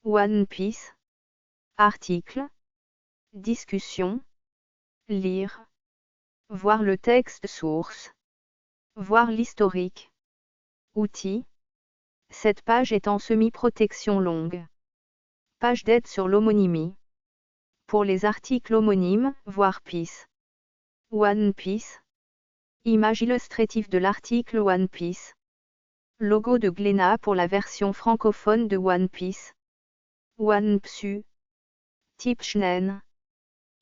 One Piece. Article. Discussion. Lire. Voir le texte source. Voir l'historique. Outils. Cette page est en semi-protection longue. Page d'aide sur l'homonymie. Pour les articles homonymes, voir Piece. One Piece. Image illustrative de l'article One Piece. Logo de Glénat pour la version francophone de One Piece. One Psu. Type shonen.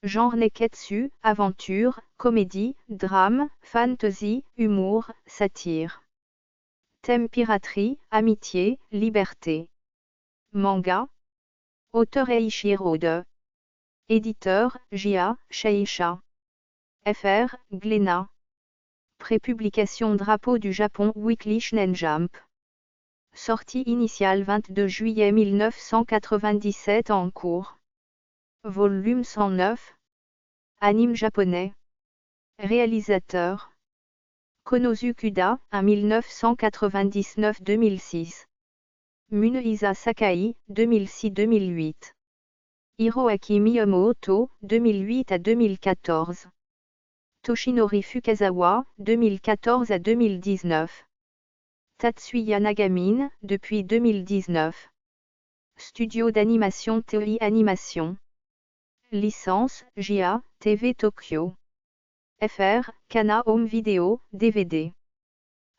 Genre neketsu, aventure, comédie, drame, fantasy, humour, satire. Thème piraterie, amitié, liberté. Manga. Auteur Eiichiro Oda. Éditeur, J.A. Shueisha. FR, Glénat. Prépublication Drapeau du Japon Weekly Shonen Jump. Sortie initiale 22 juillet 1997 en cours. Volume 109. Anime japonais. Réalisateur. Konosu Kuda, 1999-2006. Munehisa Sakai, 2006-2008. Hiroaki Miyamoto, 2008 à 2014. Toshinori Fukasawa, 2014 à 2019. Tatsuya Nagamine, depuis 2019. Studio d'animation Toei Animation. Licence, JA, TV Tokyo. FR, Kana Home Video, DVD.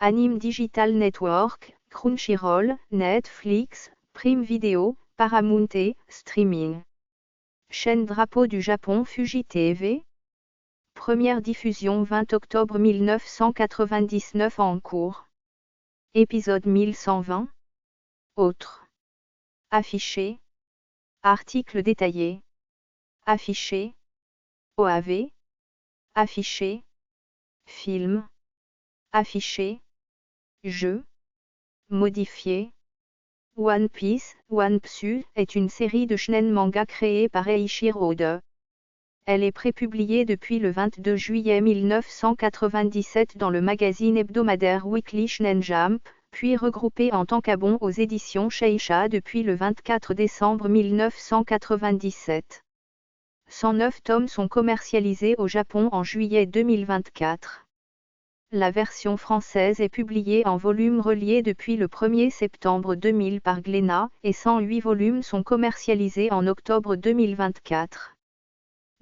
Anime Digital Network, Crunchyroll, Netflix, Prime Video, Paramount et Streaming. Chaîne Drapeau du Japon Fuji TV. Première diffusion 20 octobre 1999 en cours. Épisode 1120. Autres. Affiché. Article détaillé. Affiché. OAV. Affiché. Film. Affiché. Jeu. Modifié. One Piece, One Psu, est une série de shonen manga créée par Eiichiro Oda. Elle est prépubliée depuis le 22 juillet 1997 dans le magazine hebdomadaire Weekly Shonen Jump, puis regroupée en tankabon aux éditions Shueisha depuis le 24 décembre 1997. 109 tomes sont commercialisés au Japon en juillet 2024. La version française est publiée en volume relié depuis le 1er septembre 2000 par Glénat, et 108 volumes sont commercialisés en octobre 2024.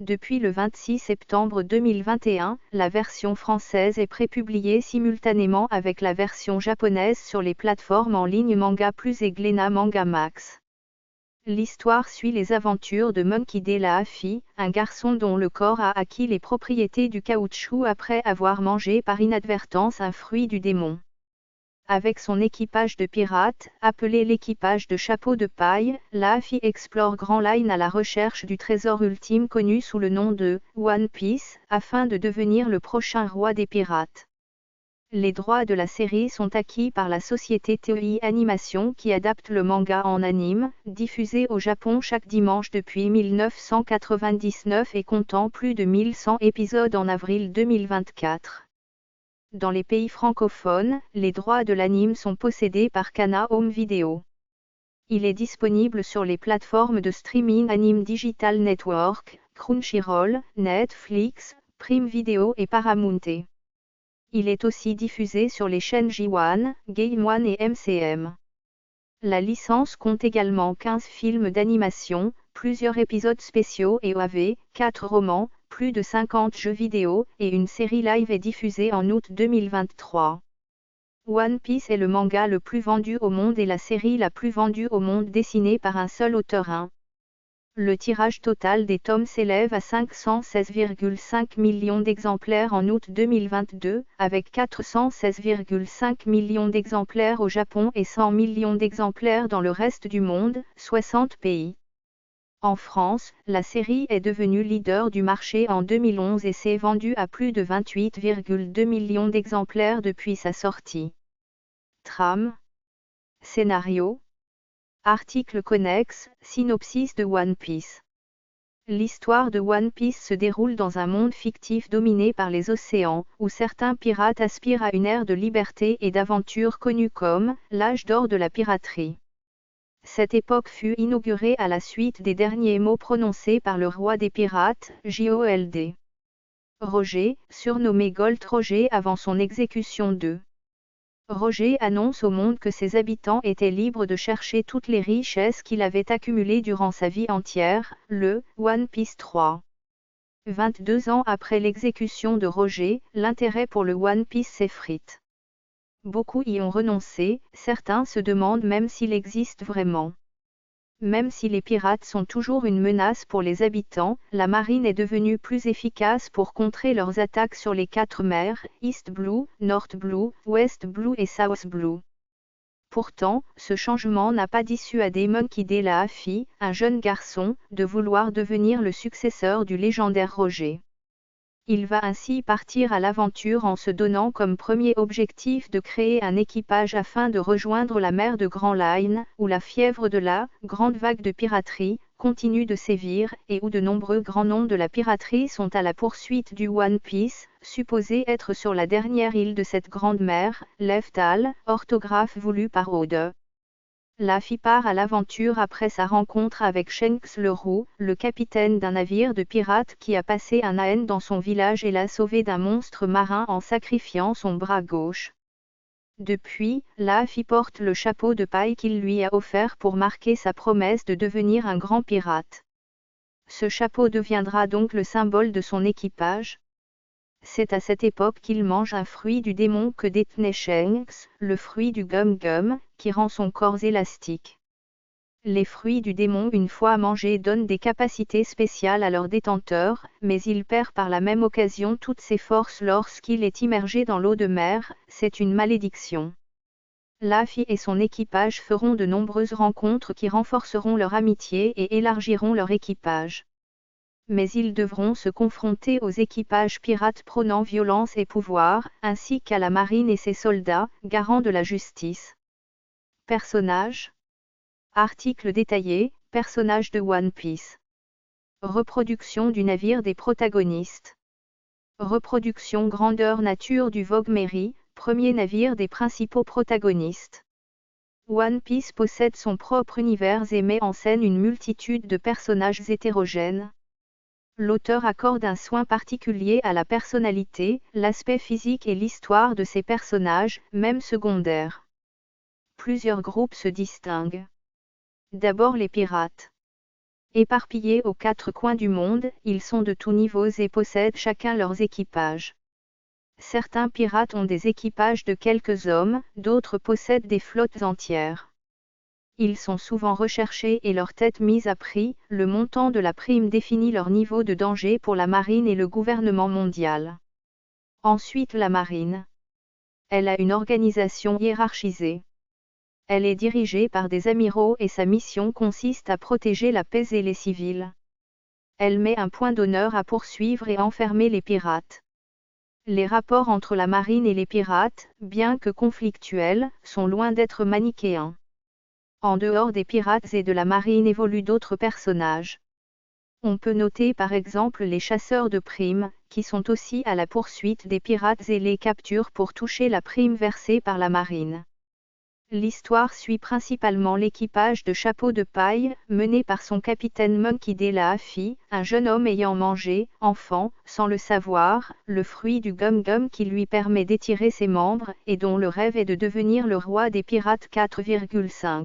Depuis le 26 septembre 2021, la version française est prépubliée simultanément avec la version japonaise sur les plateformes en ligne Manga Plus et Glénat Manga Max. L'histoire suit les aventures de Monkey D. Luffy, un garçon dont le corps a acquis les propriétés du caoutchouc après avoir mangé par inadvertance un fruit du démon. Avec son équipage de pirates, appelé l'équipage de Chapeau de Paille, Luffy explore Grand Line à la recherche du trésor ultime connu sous le nom de One Piece, afin de devenir le prochain roi des pirates. Les droits de la série sont acquis par la société Toei Animation qui adapte le manga en anime, diffusé au Japon chaque dimanche depuis 1999 et comptant plus de 1100 épisodes en avril 2024. Dans les pays francophones, les droits de l'anime sont possédés par Kana Home Video. Il est disponible sur les plateformes de streaming Anime Digital Network, Crunchyroll, Netflix, Prime Video et Paramount. Il est aussi diffusé sur les chaînes J1, Game One et MCM. La licence compte également 15 films d'animation, plusieurs épisodes spéciaux et OAV, 4 romans, plus de 50 jeux vidéo, et une série live est diffusée en août 2023. One Piece est le manga le plus vendu au monde et la série la plus vendue au monde dessinée par un seul auteur. Le tirage total des tomes s'élève à 516,5 millions d'exemplaires en août 2022, avec 416,5 millions d'exemplaires au Japon et 100 millions d'exemplaires dans le reste du monde, 60 pays. En France, la série est devenue leader du marché en 2011 et s'est vendue à plus de 28,2 millions d'exemplaires depuis sa sortie. Trame. Scénario. Article connexe, synopsis de One Piece. L'histoire de One Piece se déroule dans un monde fictif dominé par les océans, où certains pirates aspirent à une ère de liberté et d'aventure connue comme l'âge d'or de la piraterie. Cette époque fut inaugurée à la suite des derniers mots prononcés par le roi des pirates, Jold. Roger, surnommé Gold Roger avant son exécution de Roger annonce au monde que ses habitants étaient libres de chercher toutes les richesses qu'il avait accumulées durant sa vie entière, le One Piece 3. 22 ans après l'exécution de Roger, l'intérêt pour le One Piece s'effrite. Beaucoup y ont renoncé, certains se demandent même s'il existe vraiment. Même si les pirates sont toujours une menace pour les habitants, la marine est devenue plus efficace pour contrer leurs attaques sur les 4 mers, East Blue, North Blue, West Blue et South Blue. Pourtant, ce changement n'a pas dissuadé Monkey D. Luffy, un jeune garçon, de vouloir devenir le successeur du légendaire Roger. Il va ainsi partir à l'aventure en se donnant comme premier objectif de créer un équipage afin de rejoindre la mer de Grand Line, où la fièvre de la grande vague de piraterie continue de sévir et où de nombreux grands noms de la piraterie sont à la poursuite du One Piece, supposé être sur la dernière île de cette grande mer, Leftal, orthographe voulu par Oda. Luffy part à l'aventure après sa rencontre avec Shanks le Roux, le capitaine d'un navire de pirates qui a passé un AN dans son village et l'a sauvé d'un monstre marin en sacrifiant son bras gauche. Depuis, Luffy porte le chapeau de paille qu'il lui a offert pour marquer sa promesse de devenir un grand pirate. Ce chapeau deviendra donc le symbole de son équipage. C'est à cette époque qu'il mange un fruit du démon que détenait Shanks, le fruit du gum-gum, qui rend son corps élastique. Les fruits du démon une fois mangés donnent des capacités spéciales à leur détenteur, mais il perd par la même occasion toutes ses forces lorsqu'il est immergé dans l'eau de mer, c'est une malédiction. Luffy et son équipage feront de nombreuses rencontres qui renforceront leur amitié et élargiront leur équipage. Mais ils devront se confronter aux équipages pirates prônant violence et pouvoir, ainsi qu'à la marine et ses soldats, garants de la justice. Personnages. Article détaillé, personnages de One Piece. Reproduction du navire des protagonistes. Reproduction grandeur nature du Vogue Mary, premier navire des principaux protagonistes. One Piece possède son propre univers et met en scène une multitude de personnages hétérogènes. L'auteur accorde un soin particulier à la personnalité, l'aspect physique et l'histoire de ses personnages, même secondaires. Plusieurs groupes se distinguent. D'abord les pirates. Éparpillés aux 4 coins du monde, ils sont de tous niveaux et possèdent chacun leurs équipages. Certains pirates ont des équipages de quelques hommes, d'autres possèdent des flottes entières. Ils sont souvent recherchés et leur tête mise à prix, le montant de la prime définit leur niveau de danger pour la marine et le gouvernement mondial. Ensuite la marine. Elle a une organisation hiérarchisée. Elle est dirigée par des amiraux et sa mission consiste à protéger la paix et les civils. Elle met un point d'honneur à poursuivre et enfermer les pirates. Les rapports entre la marine et les pirates, bien que conflictuels, sont loin d'être manichéens. En dehors des pirates et de la marine évoluent d'autres personnages. On peut noter par exemple les chasseurs de primes, qui sont aussi à la poursuite des pirates et les capturent pour toucher la prime versée par la marine. L'histoire suit principalement l'équipage de Chapeau de Paille, mené par son capitaine Monkey D. Luffy, un jeune homme ayant mangé, enfant, sans le savoir, le fruit du gum-gum qui lui permet d'étirer ses membres, et dont le rêve est de devenir le roi des pirates 4,5.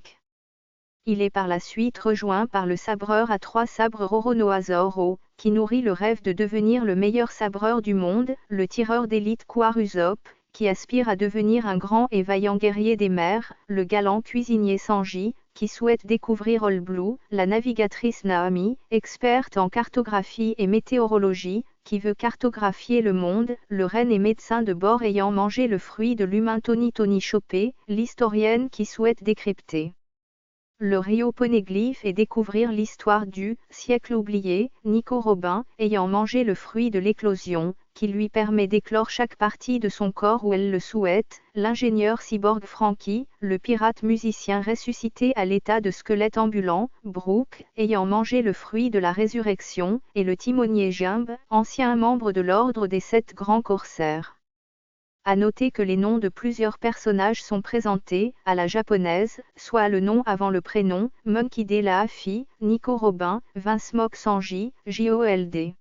Il est par la suite rejoint par le sabreur à 3 sabres Roronoa Zoro, qui nourrit le rêve de devenir le meilleur sabreur du monde, le tireur d'élite Kwaru Usopp, qui aspire à devenir un grand et vaillant guerrier des mers, le galant cuisinier Sanji, qui souhaite découvrir All Blue, la navigatrice Naomi, experte en cartographie et météorologie, qui veut cartographier le monde, le reine et médecin de bord ayant mangé le fruit de l'humain Tony Chopé, l'historienne qui souhaite décrypter le Rio Poneglyph et découvrir l'histoire du siècle oublié, Nico Robin, ayant mangé le fruit de l'éclosion, qui lui permet d'éclore chaque partie de son corps où elle le souhaite, l'ingénieur cyborg Franky, le pirate musicien ressuscité à l'état de squelette ambulant, Brooke, ayant mangé le fruit de la résurrection, et le timonier Jumb, ancien membre de l'ordre des 7 grands corsaires. À noter que les noms de plusieurs personnages sont présentés, à la japonaise, soit le nom avant le prénom, Monkey D. Laafi, Nico Robin, Vince Mock Sanji, J.O.L.D.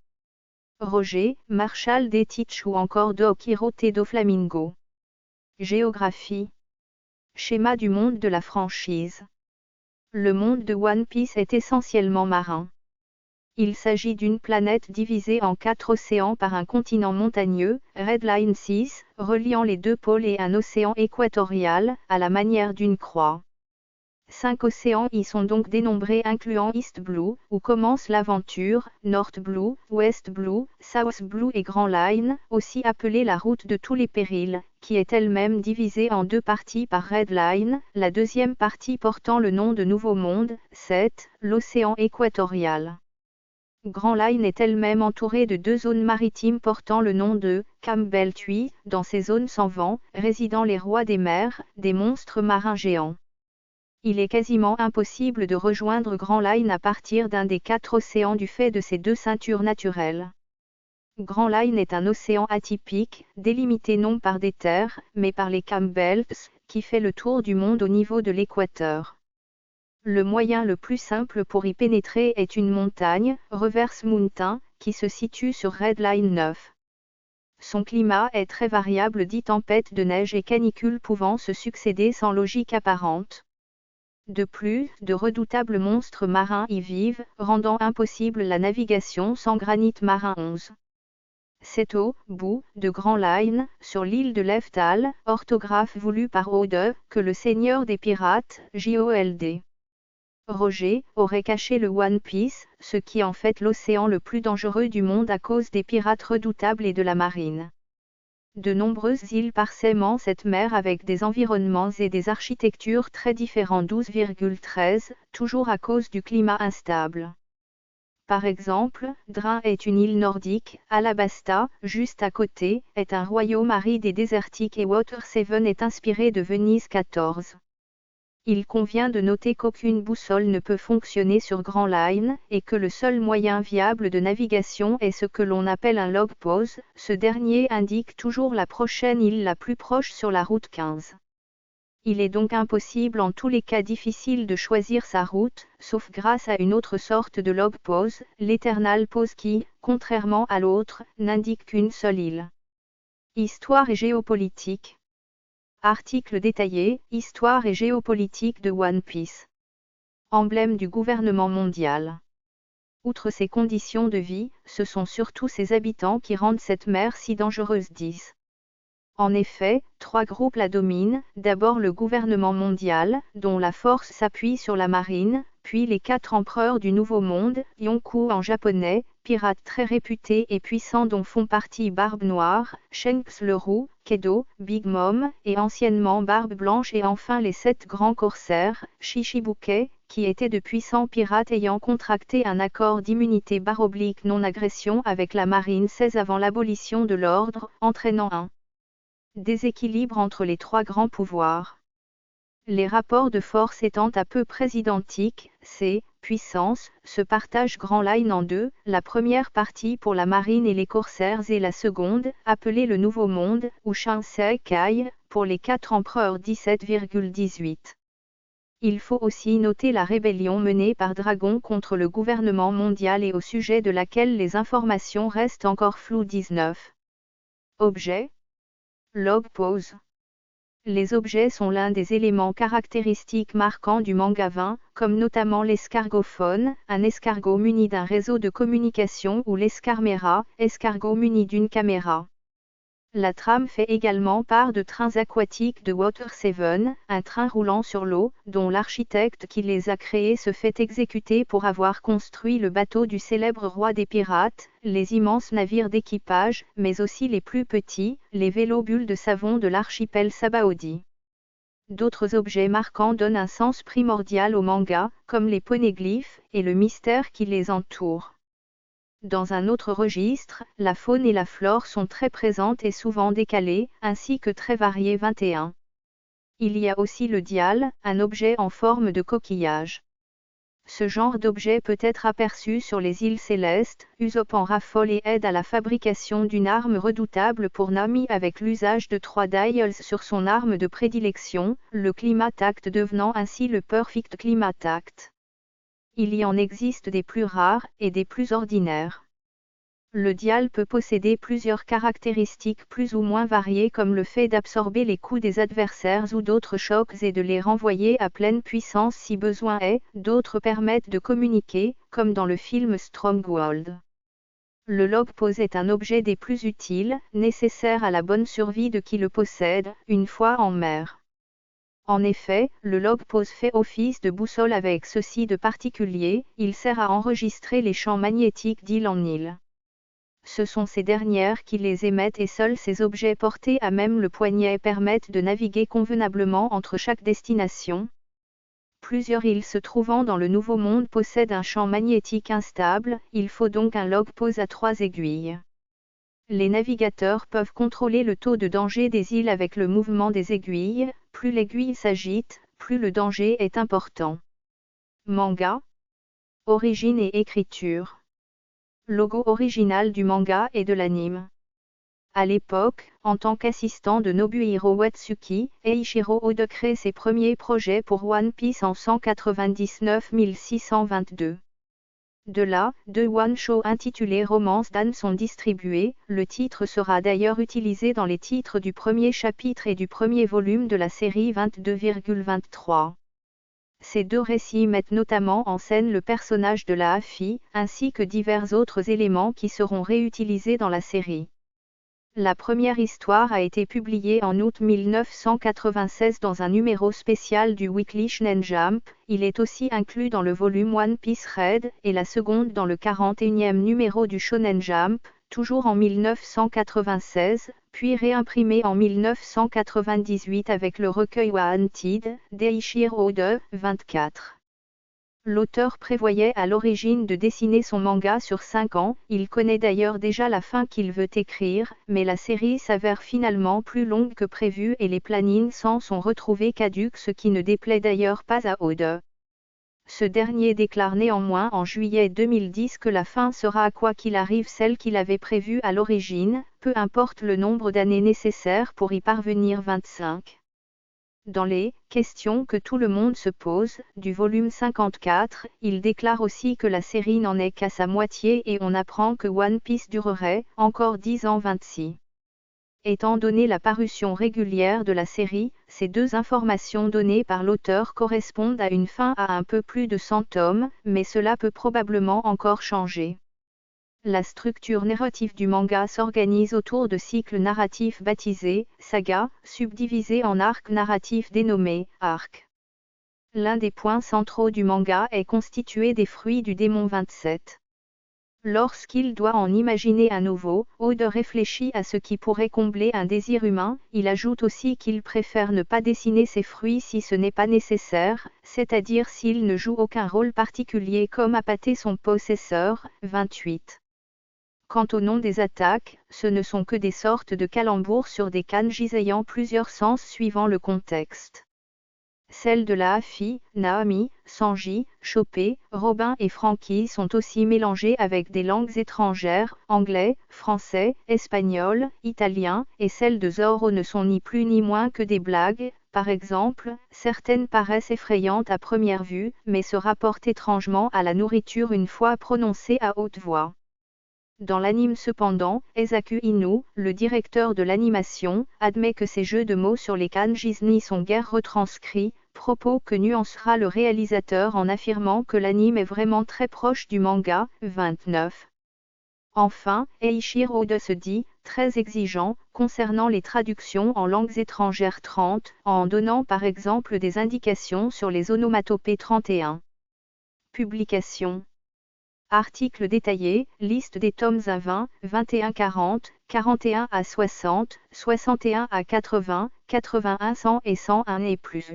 Roger, Marshall D. Teach ou encore Doc Hiro T. Do Flamingo. Géographie. Schéma du monde de la franchise. Le monde de One Piece est essentiellement marin. Il s'agit d'une planète divisée en 4 océans par un continent montagneux, Red Line 6, reliant les 2 pôles et un océan équatorial, à la manière d'une croix. 5 océans y sont donc dénombrés incluant East Blue, où commence l'aventure, North Blue, West Blue, South Blue et Grand Line, aussi appelée la route de tous les périls, qui est elle-même divisée en 2 parties par Red Line, la deuxième partie portant le nom de Nouveau Monde, 7, l'océan équatorial. Grand Line est elle-même entourée de 2 zones maritimes portant le nom de Campbell Tui. Dans ces zones sans vent, résident les rois des mers, des monstres marins géants. Il est quasiment impossible de rejoindre Grand Line à partir d'un des 4 océans du fait de ces 2 ceintures naturelles. Grand Line est un océan atypique, délimité non par des terres, mais par les Campbells, qui fait le tour du monde au niveau de l'équateur. Le moyen le plus simple pour y pénétrer est une montagne, Reverse Mountain, qui se situe sur Red Line 9. Son climat est très variable, dit tempêtes de neige et canicules pouvant se succéder sans logique apparente. De plus, de redoutables monstres marins y vivent, rendant impossible la navigation sans granit marin 11. C'est au bout de Grand Line, sur l'île de Leftal, orthographe voulue par Oda, que le seigneur des pirates, J.O.L.D. Roger, aurait caché le One Piece, ce qui en fait l'océan le plus dangereux du monde à cause des pirates redoutables et de la marine. De nombreuses îles parsèment cette mer avec des environnements et des architectures très différents. 12,13, toujours à cause du climat instable. Par exemple, Drin est une île nordique, Alabasta, juste à côté, est un royaume aride et désertique et Water Seven est inspiré de Venise 14. Il convient de noter qu'aucune boussole ne peut fonctionner sur Grand Line, et que le seul moyen viable de navigation est ce que l'on appelle un log pose, ce dernier indique toujours la prochaine île la plus proche sur la route 15. Il est donc impossible en tous les cas difficiles de choisir sa route, sauf grâce à une autre sorte de log pose, l'Eternal Pose qui, contrairement à l'autre, n'indique qu'une seule île. Histoire et géopolitique. Article détaillé, Histoire et géopolitique de One Piece. Emblème du gouvernement mondial. Outre ses conditions de vie, ce sont surtout ses habitants qui rendent cette mer si dangereuse. 10. En effet, 3 groupes la dominent, d'abord le gouvernement mondial, dont la force s'appuie sur la marine, puis les 4 empereurs du Nouveau Monde, Yonkou en japonais, pirates très réputés et puissants dont font partie Barbe Noire, Shanks le Roux, Kedo, Big Mom, et anciennement Barbe Blanche et enfin les 7 grands corsaires, Shishibuke, qui étaient de puissants pirates ayant contracté un accord d'immunité non-agression avec la marine 16 avant l'abolition de l'ordre, entraînant un déséquilibre entre les 3 grands pouvoirs. Les rapports de force étant à peu près identiques, ces puissances se partagent Grand Line en 2, la première partie pour la marine et les corsaires et la seconde, appelée le Nouveau Monde, ou Shinsei Kai, pour les 4 empereurs. 17,18. Il faut aussi noter la rébellion menée par Dragon contre le gouvernement mondial et au sujet de laquelle les informations restent encore floues. 19. Objet. Log pose. Les objets sont l'un des éléments caractéristiques marquants du manga 20, comme notamment l'escargophone, un escargot muni d'un réseau de communication ou l'escarméra, escargot muni d'une caméra. La trame fait également part de trains aquatiques de Water Seven, un train roulant sur l'eau, dont l'architecte qui les a créés se fait exécuter pour avoir construit le bateau du célèbre roi des pirates, les immenses navires d'équipage, mais aussi les plus petits, les vélos-bulles de savon de l'archipel Sabaody. D'autres objets marquants donnent un sens primordial au manga, comme les poneglyphes, et le mystère qui les entoure. Dans un autre registre, la faune et la flore sont très présentes et souvent décalées, ainsi que très variées. 21. Il y a aussi le dial, un objet en forme de coquillage. Ce genre d'objet peut être aperçu sur les îles Célestes. Usopp en raffole et aide à la fabrication d'une arme redoutable pour Nami avec l'usage de 3 dials sur son arme de prédilection, le Climatact devenant ainsi le Perfect Climatact. Il y en existe des plus rares et des plus ordinaires. Le dial peut posséder plusieurs caractéristiques plus ou moins variées comme le fait d'absorber les coups des adversaires ou d'autres chocs et de les renvoyer à pleine puissance si besoin est, d'autres permettent de communiquer, comme dans le film Stronghold. Le log-pose est un objet des plus utiles, nécessaire à la bonne survie de qui le possède, une fois en mer. En effet, le log-pose fait office de boussole avec ceci de particulier, il sert à enregistrer les champs magnétiques d'île en île. Ce sont ces dernières qui les émettent et seuls ces objets portés à même le poignet permettent de naviguer convenablement entre chaque destination. Plusieurs îles se trouvant dans le Nouveau Monde possèdent un champ magnétique instable, il faut donc un log-pose à 3 aiguilles. Les navigateurs peuvent contrôler le taux de danger des îles avec le mouvement des aiguilles, plus l'aiguille s'agite, plus le danger est important. Manga. Origine et écriture. Logo original du manga et de l'anime. À l'époque, en tant qu'assistant de Nobuhiro Watsuki, Eiichiro Oda crée ses premiers projets pour One Piece en 199-622. De là, 2 one-shots intitulés Romance Dan sont distribués, le titre sera d'ailleurs utilisé dans les titres du premier chapitre et du premier volume de la série 22,23. Ces 2 récits mettent notamment en scène le personnage de la Hafi, ainsi que divers autres éléments qui seront réutilisés dans la série. La première histoire a été publiée en août 1996 dans un numéro spécial du Weekly Shonen Jump, il est aussi inclus dans le volume One Piece Red, et la seconde dans le 41e numéro du Shonen Jump, toujours en 1996, puis réimprimé en 1998 avec le recueil Wanted, d'Eiichiro Oda, 24. L'auteur prévoyait à l'origine de dessiner son manga sur 5 ans, il connaît d'ailleurs déjà la fin qu'il veut écrire, mais la série s'avère finalement plus longue que prévu et les plannings s'en sont retrouvés caducs, ce qui ne déplaît d'ailleurs pas à Oda. Ce dernier déclare néanmoins en juillet 2010 que la fin sera quoi qu'il arrive celle qu'il avait prévue à l'origine, peu importe le nombre d'années nécessaires pour y parvenir 25. Dans les « questions que tout le monde se pose » du volume 54, il déclare aussi que la série n'en est qu'à sa moitié et on apprend que One Piece durerait encore 10 ans 26. Étant donné la parution régulière de la série, ces 2 informations données par l'auteur correspondent à une fin à un peu plus de 100 tomes, mais cela peut probablement encore changer. La structure narrative du manga s'organise autour de cycles narratifs baptisés « sagas », subdivisés en arcs narratifs dénommés « arcs ». L'un des points centraux du manga est constitué des fruits du démon 27. Lorsqu'il doit en imaginer un nouveau, Oda réfléchit à ce qui pourrait combler un désir humain, il ajoute aussi qu'il préfère ne pas dessiner ces fruits si ce n'est pas nécessaire, c'est-à-dire s'ils ne jouent aucun rôle particulier comme appâter son possesseur, 28. Quant au nom des attaques, ce ne sont que des sortes de calembours sur des kanjis ayant plusieurs sens suivant le contexte. Celles de la Hafi, Nami, Sanji, Chopper, Robin et Franky sont aussi mélangées avec des langues étrangères, anglais, français, espagnol, italien, et celles de Zoro ne sont ni plus ni moins que des blagues, par exemple, certaines paraissent effrayantes à première vue, mais se rapportent étrangement à la nourriture une fois prononcées à haute voix. Dans l'anime cependant, Eisaku Inoue, le directeur de l'animation, admet que ces jeux de mots sur les kanjis n'y sont guère retranscrits, propos que nuancera le réalisateur en affirmant que l'anime est vraiment très proche du manga, 29. Enfin, Eiichiro Oda se dit très exigeant concernant les traductions en langues étrangères 30, en donnant par exemple des indications sur les onomatopées 31. Publication. Article détaillé, liste des tomes à 20, 21-40, 41 à 60, 61 à 80, 81 100 et 101 et plus.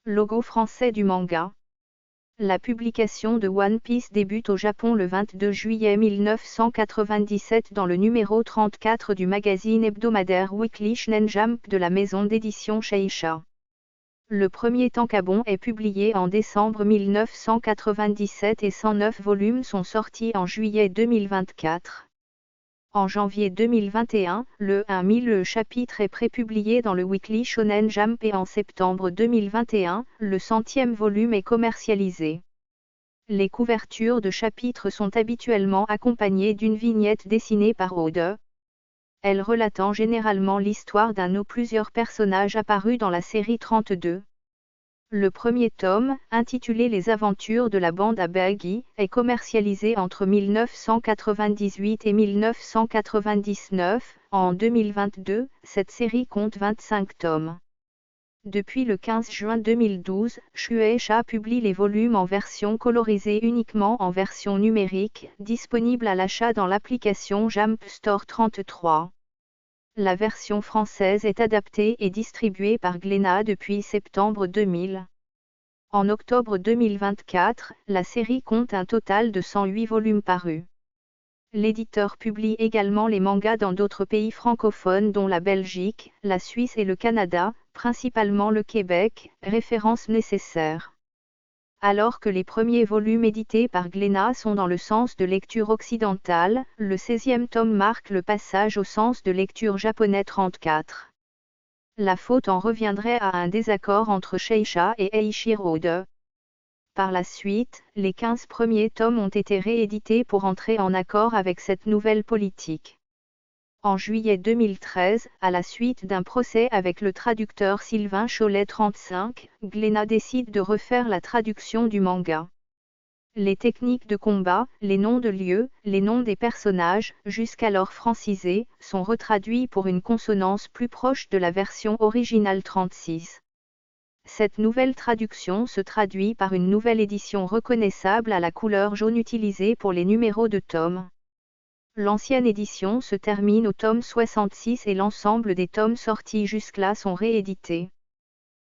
Logo français du manga. La publication de One Piece débute au Japon le 22 juillet 1997 dans le numéro 34 du magazine hebdomadaire Weekly Shonen Jump de la maison d'édition Shueisha. Le premier tankobon est publié en décembre 1997 et 109 volumes sont sortis en juillet 2024. En janvier 2021, le 1000 chapitre est prépublié dans le Weekly Shonen Jump et en septembre 2021, le 100e volume est commercialisé. Les couvertures de chapitres sont habituellement accompagnées d'une vignette dessinée par Oda. Elle relatant généralement l'histoire d'un ou plusieurs personnages apparus dans la série 32. Le premier tome, intitulé Les aventures de la bande à Baggy, est commercialisé entre 1998 et 1999. En 2022, cette série compte 25 tomes. Depuis le 15 juin 2012, Shueisha publie les volumes en version colorisée uniquement en version numérique, disponible à l'achat dans l'application Jump Store 33. La version française est adaptée et distribuée par Glénat depuis septembre 2000. En octobre 2024, la série compte un total de 108 volumes parus. L'éditeur publie également les mangas dans d'autres pays francophones dont la Belgique, la Suisse et le Canada, principalement le Québec, référence nécessaire. Alors que les premiers volumes édités par Glénat sont dans le sens de lecture occidentale, le 16e tome marque le passage au sens de lecture japonais 34. La faute en reviendrait à un désaccord entre Shueisha et Eiichiro Oda. Par la suite, les 15 premiers tomes ont été réédités pour entrer en accord avec cette nouvelle politique. En juillet 2013, à la suite d'un procès avec le traducteur Sylvain Cholet 35, Glénat décide de refaire la traduction du manga. Les techniques de combat, les noms de lieux, les noms des personnages, jusqu'alors francisés, sont retraduits pour une consonance plus proche de la version originale 36. Cette nouvelle traduction se traduit par une nouvelle édition reconnaissable à la couleur jaune utilisée pour les numéros de tomes. L'ancienne édition se termine au tome 66 et l'ensemble des tomes sortis jusque-là sont réédités.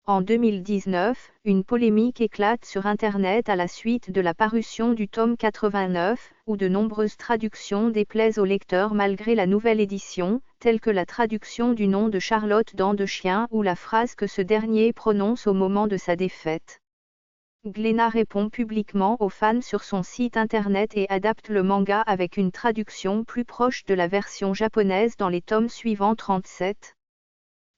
En 2019, une polémique éclate sur Internet à la suite de la parution du tome 89, où de nombreuses traductions déplaisent aux lecteurs malgré la nouvelle édition, telle que la traduction du nom de Charlotte Dent de Chien ou la phrase que ce dernier prononce au moment de sa défaite. Glénat répond publiquement aux fans sur son site internet et adapte le manga avec une traduction plus proche de la version japonaise dans les tomes suivants 37.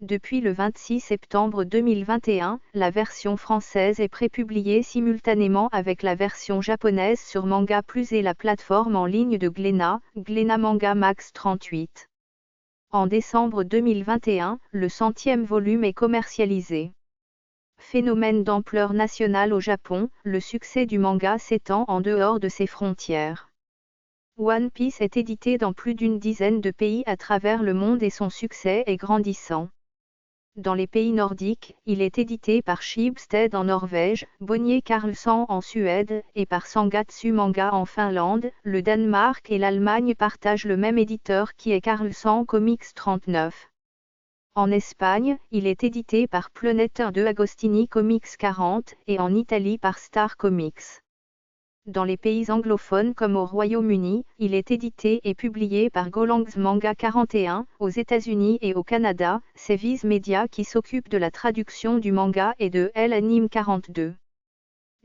Depuis le 26 septembre 2021, la version française est prépubliée simultanément avec la version japonaise sur Manga Plus et la plateforme en ligne de Glénat, Glénat Manga Max 38. En décembre 2021, le 100e volume est commercialisé. Phénomène d'ampleur nationale au Japon, le succès du manga s'étend en dehors de ses frontières. One Piece est édité dans plus d'une dizaine de pays à travers le monde et son succès est grandissant. Dans les pays nordiques, il est édité par Schibsted en Norvège, Bonnier Carlsen en Suède, et par Sangatsu Manga en Finlande. Le Danemark et l'Allemagne partagent le même éditeur qui est Carlsen Comics 39. En Espagne, il est édité par Planeta de Agostini Comics 40 et en Italie par Star Comics. Dans les pays anglophones comme au Royaume-Uni, il est édité et publié par Golangs Manga 41, aux États-Unis et au Canada, c'est Viz Media qui s'occupe de la traduction du manga et de L-Anime 42.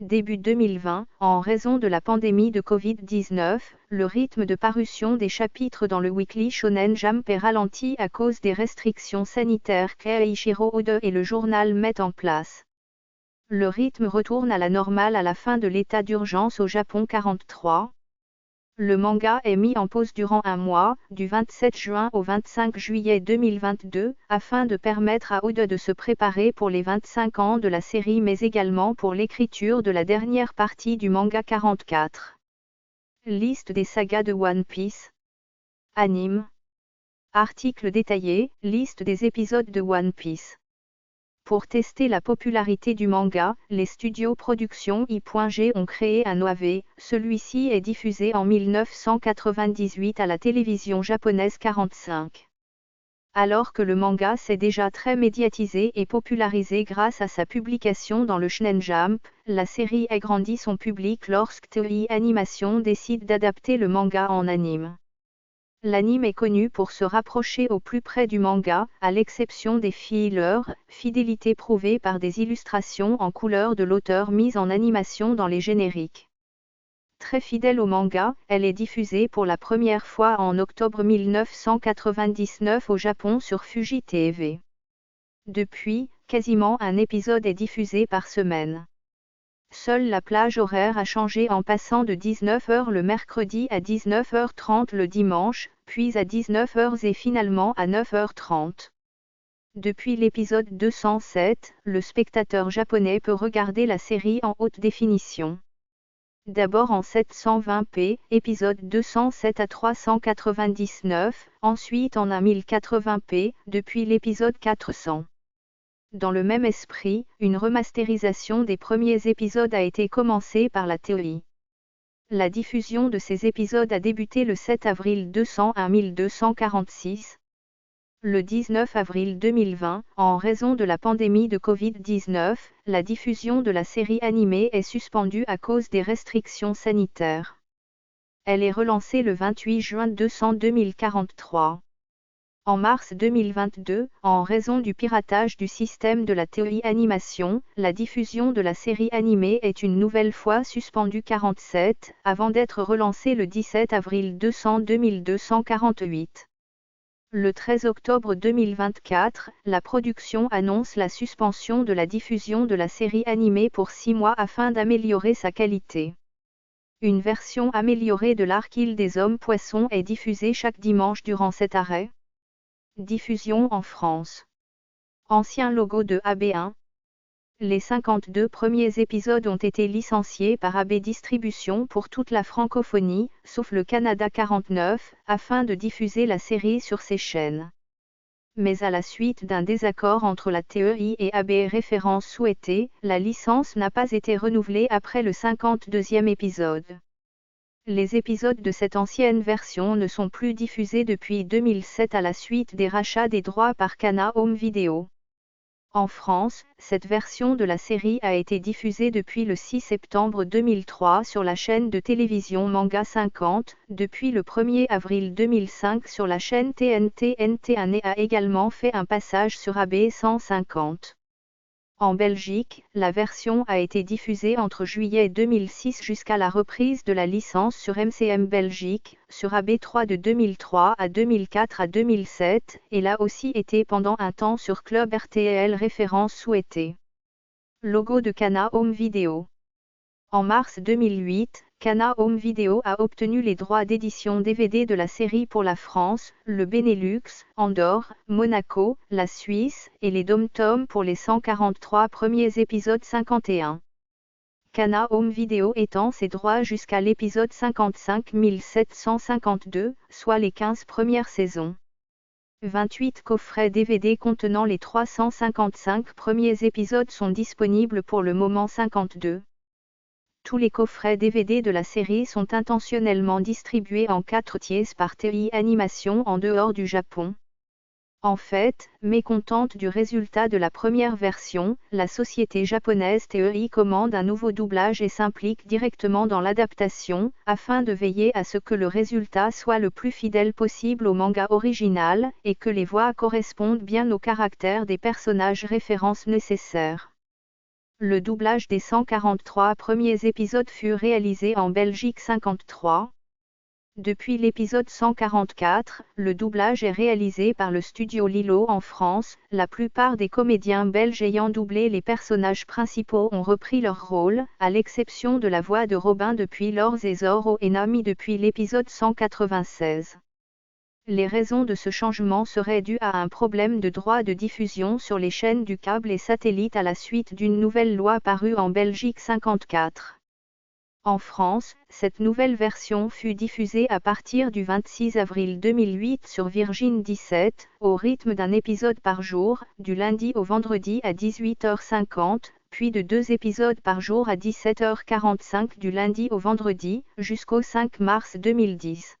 Début 2020, en raison de la pandémie de Covid-19, le rythme de parution des chapitres dans le Weekly Shonen Jump est ralenti à cause des restrictions sanitaires qu'Eiichiro Oda et le journal mettent en place. Le rythme retourne à la normale à la fin de l'état d'urgence au Japon 43. Le manga est mis en pause durant un mois, du 27 juin au 25 juillet 2022, afin de permettre à Oda de se préparer pour les 25 ans de la série mais également pour l'écriture de la dernière partie du manga 44. Liste des sagas de One Piece. Anime. Article détaillé, liste des épisodes de One Piece. Pour tester la popularité du manga, les studios Production I.G ont créé un OAV, celui-ci est diffusé en 1998 à la télévision japonaise 45. Alors que le manga s'est déjà très médiatisé et popularisé grâce à sa publication dans le Shonen Jump, la série agrandit son public lorsque Toei Animation décide d'adapter le manga en anime. L'anime est connu pour se rapprocher au plus près du manga, à l'exception des fillers, fidélité prouvée par des illustrations en couleur de l'auteur mises en animation dans les génériques. Très fidèle au manga, elle est diffusée pour la première fois en octobre 1999 au Japon sur Fuji TV. Depuis, quasiment un épisode est diffusé par semaine. Seule la plage horaire a changé en passant de 19h le mercredi à 19h30 le dimanche, puis à 19h et finalement à 9h30. Depuis l'épisode 207, le spectateur japonais peut regarder la série en haute définition. D'abord en 720p, épisode 207 à 399, ensuite en 1080p, depuis l'épisode 400. Dans le même esprit, une remasterisation des premiers épisodes a été commencée par la TOI. La diffusion de ces épisodes a débuté le 7 avril 1246. Le 19 avril 2020, en raison de la pandémie de Covid-19, la diffusion de la série animée est suspendue à cause des restrictions sanitaires. Elle est relancée le 28 juin 2043. En mars 2022, en raison du piratage du système de la TOI Animation, la diffusion de la série animée est une nouvelle fois suspendue 47, avant d'être relancée le 17 avril 2248. Le 13 octobre 2024, la production annonce la suspension de la diffusion de la série animée pour 6 mois afin d'améliorer sa qualité. Une version améliorée de l'arc Île des Hommes-Poissons est diffusée chaque dimanche durant cet arrêt. Diffusion en France. Ancien logo de AB1. Les 52 premiers épisodes ont été licenciés par AB Distribution pour toute la francophonie, sauf le Canada 49, afin de diffuser la série sur ces chaînes. Mais à la suite d'un désaccord entre la TEI et AB référence souhaitée, la licence n'a pas été renouvelée après le 52e épisode. Les épisodes de cette ancienne version ne sont plus diffusés depuis 2007 à la suite des rachats des droits par Kana Home Video. En France, cette version de la série a été diffusée depuis le 6 septembre 2003 sur la chaîne de télévision Manga 50, depuis le 1er avril 2005 sur la chaîne TNT. NT1 a également fait un passage sur AB 150. En Belgique, la version a été diffusée entre juillet 2006 jusqu'à la reprise de la licence sur MCM Belgique, sur AB3 de 2003 à 2004 à 2007, et l'a aussi été pendant un temps sur Club RTL référence souhaitée. Logo de Kana Home Video. En mars 2008, Kana Home Video a obtenu les droits d'édition DVD de la série pour la France, le Benelux, Andorre, Monaco, la Suisse, et les DOM-TOM pour les 143 premiers épisodes 51. Kana Home Video étend ses droits jusqu'à l'épisode 55 752, soit les 15 premières saisons. 28 coffrets DVD contenant les 355 premiers épisodes sont disponibles pour le moment 52. Tous les coffrets DVD de la série sont intentionnellement distribués en 4 tiers par TEI Animation en dehors du Japon. En fait, mécontente du résultat de la première version, la société japonaise TEI commande un nouveau doublage et s'implique directement dans l'adaptation, afin de veiller à ce que le résultat soit le plus fidèle possible au manga original, et que les voix correspondent bien au caractère des personnages références nécessaires. Le doublage des 143 premiers épisodes fut réalisé en Belgique 53. Depuis l'épisode 144, le doublage est réalisé par le studio Lilo en France. La plupart des comédiens belges ayant doublé les personnages principaux ont repris leur rôle, à l'exception de la voix de Robin depuis Lors et Zoro et Nami depuis l'épisode 196. Les raisons de ce changement seraient dues à un problème de droit de diffusion sur les chaînes du câble et satellite à la suite d'une nouvelle loi parue en Belgique 54. En France, cette nouvelle version fut diffusée à partir du 26 avril 2008 sur Virgin 17, au rythme d'un épisode par jour, du lundi au vendredi à 18h50, puis de 2 épisodes par jour à 17h45 du lundi au vendredi, jusqu'au 5 mars 2010.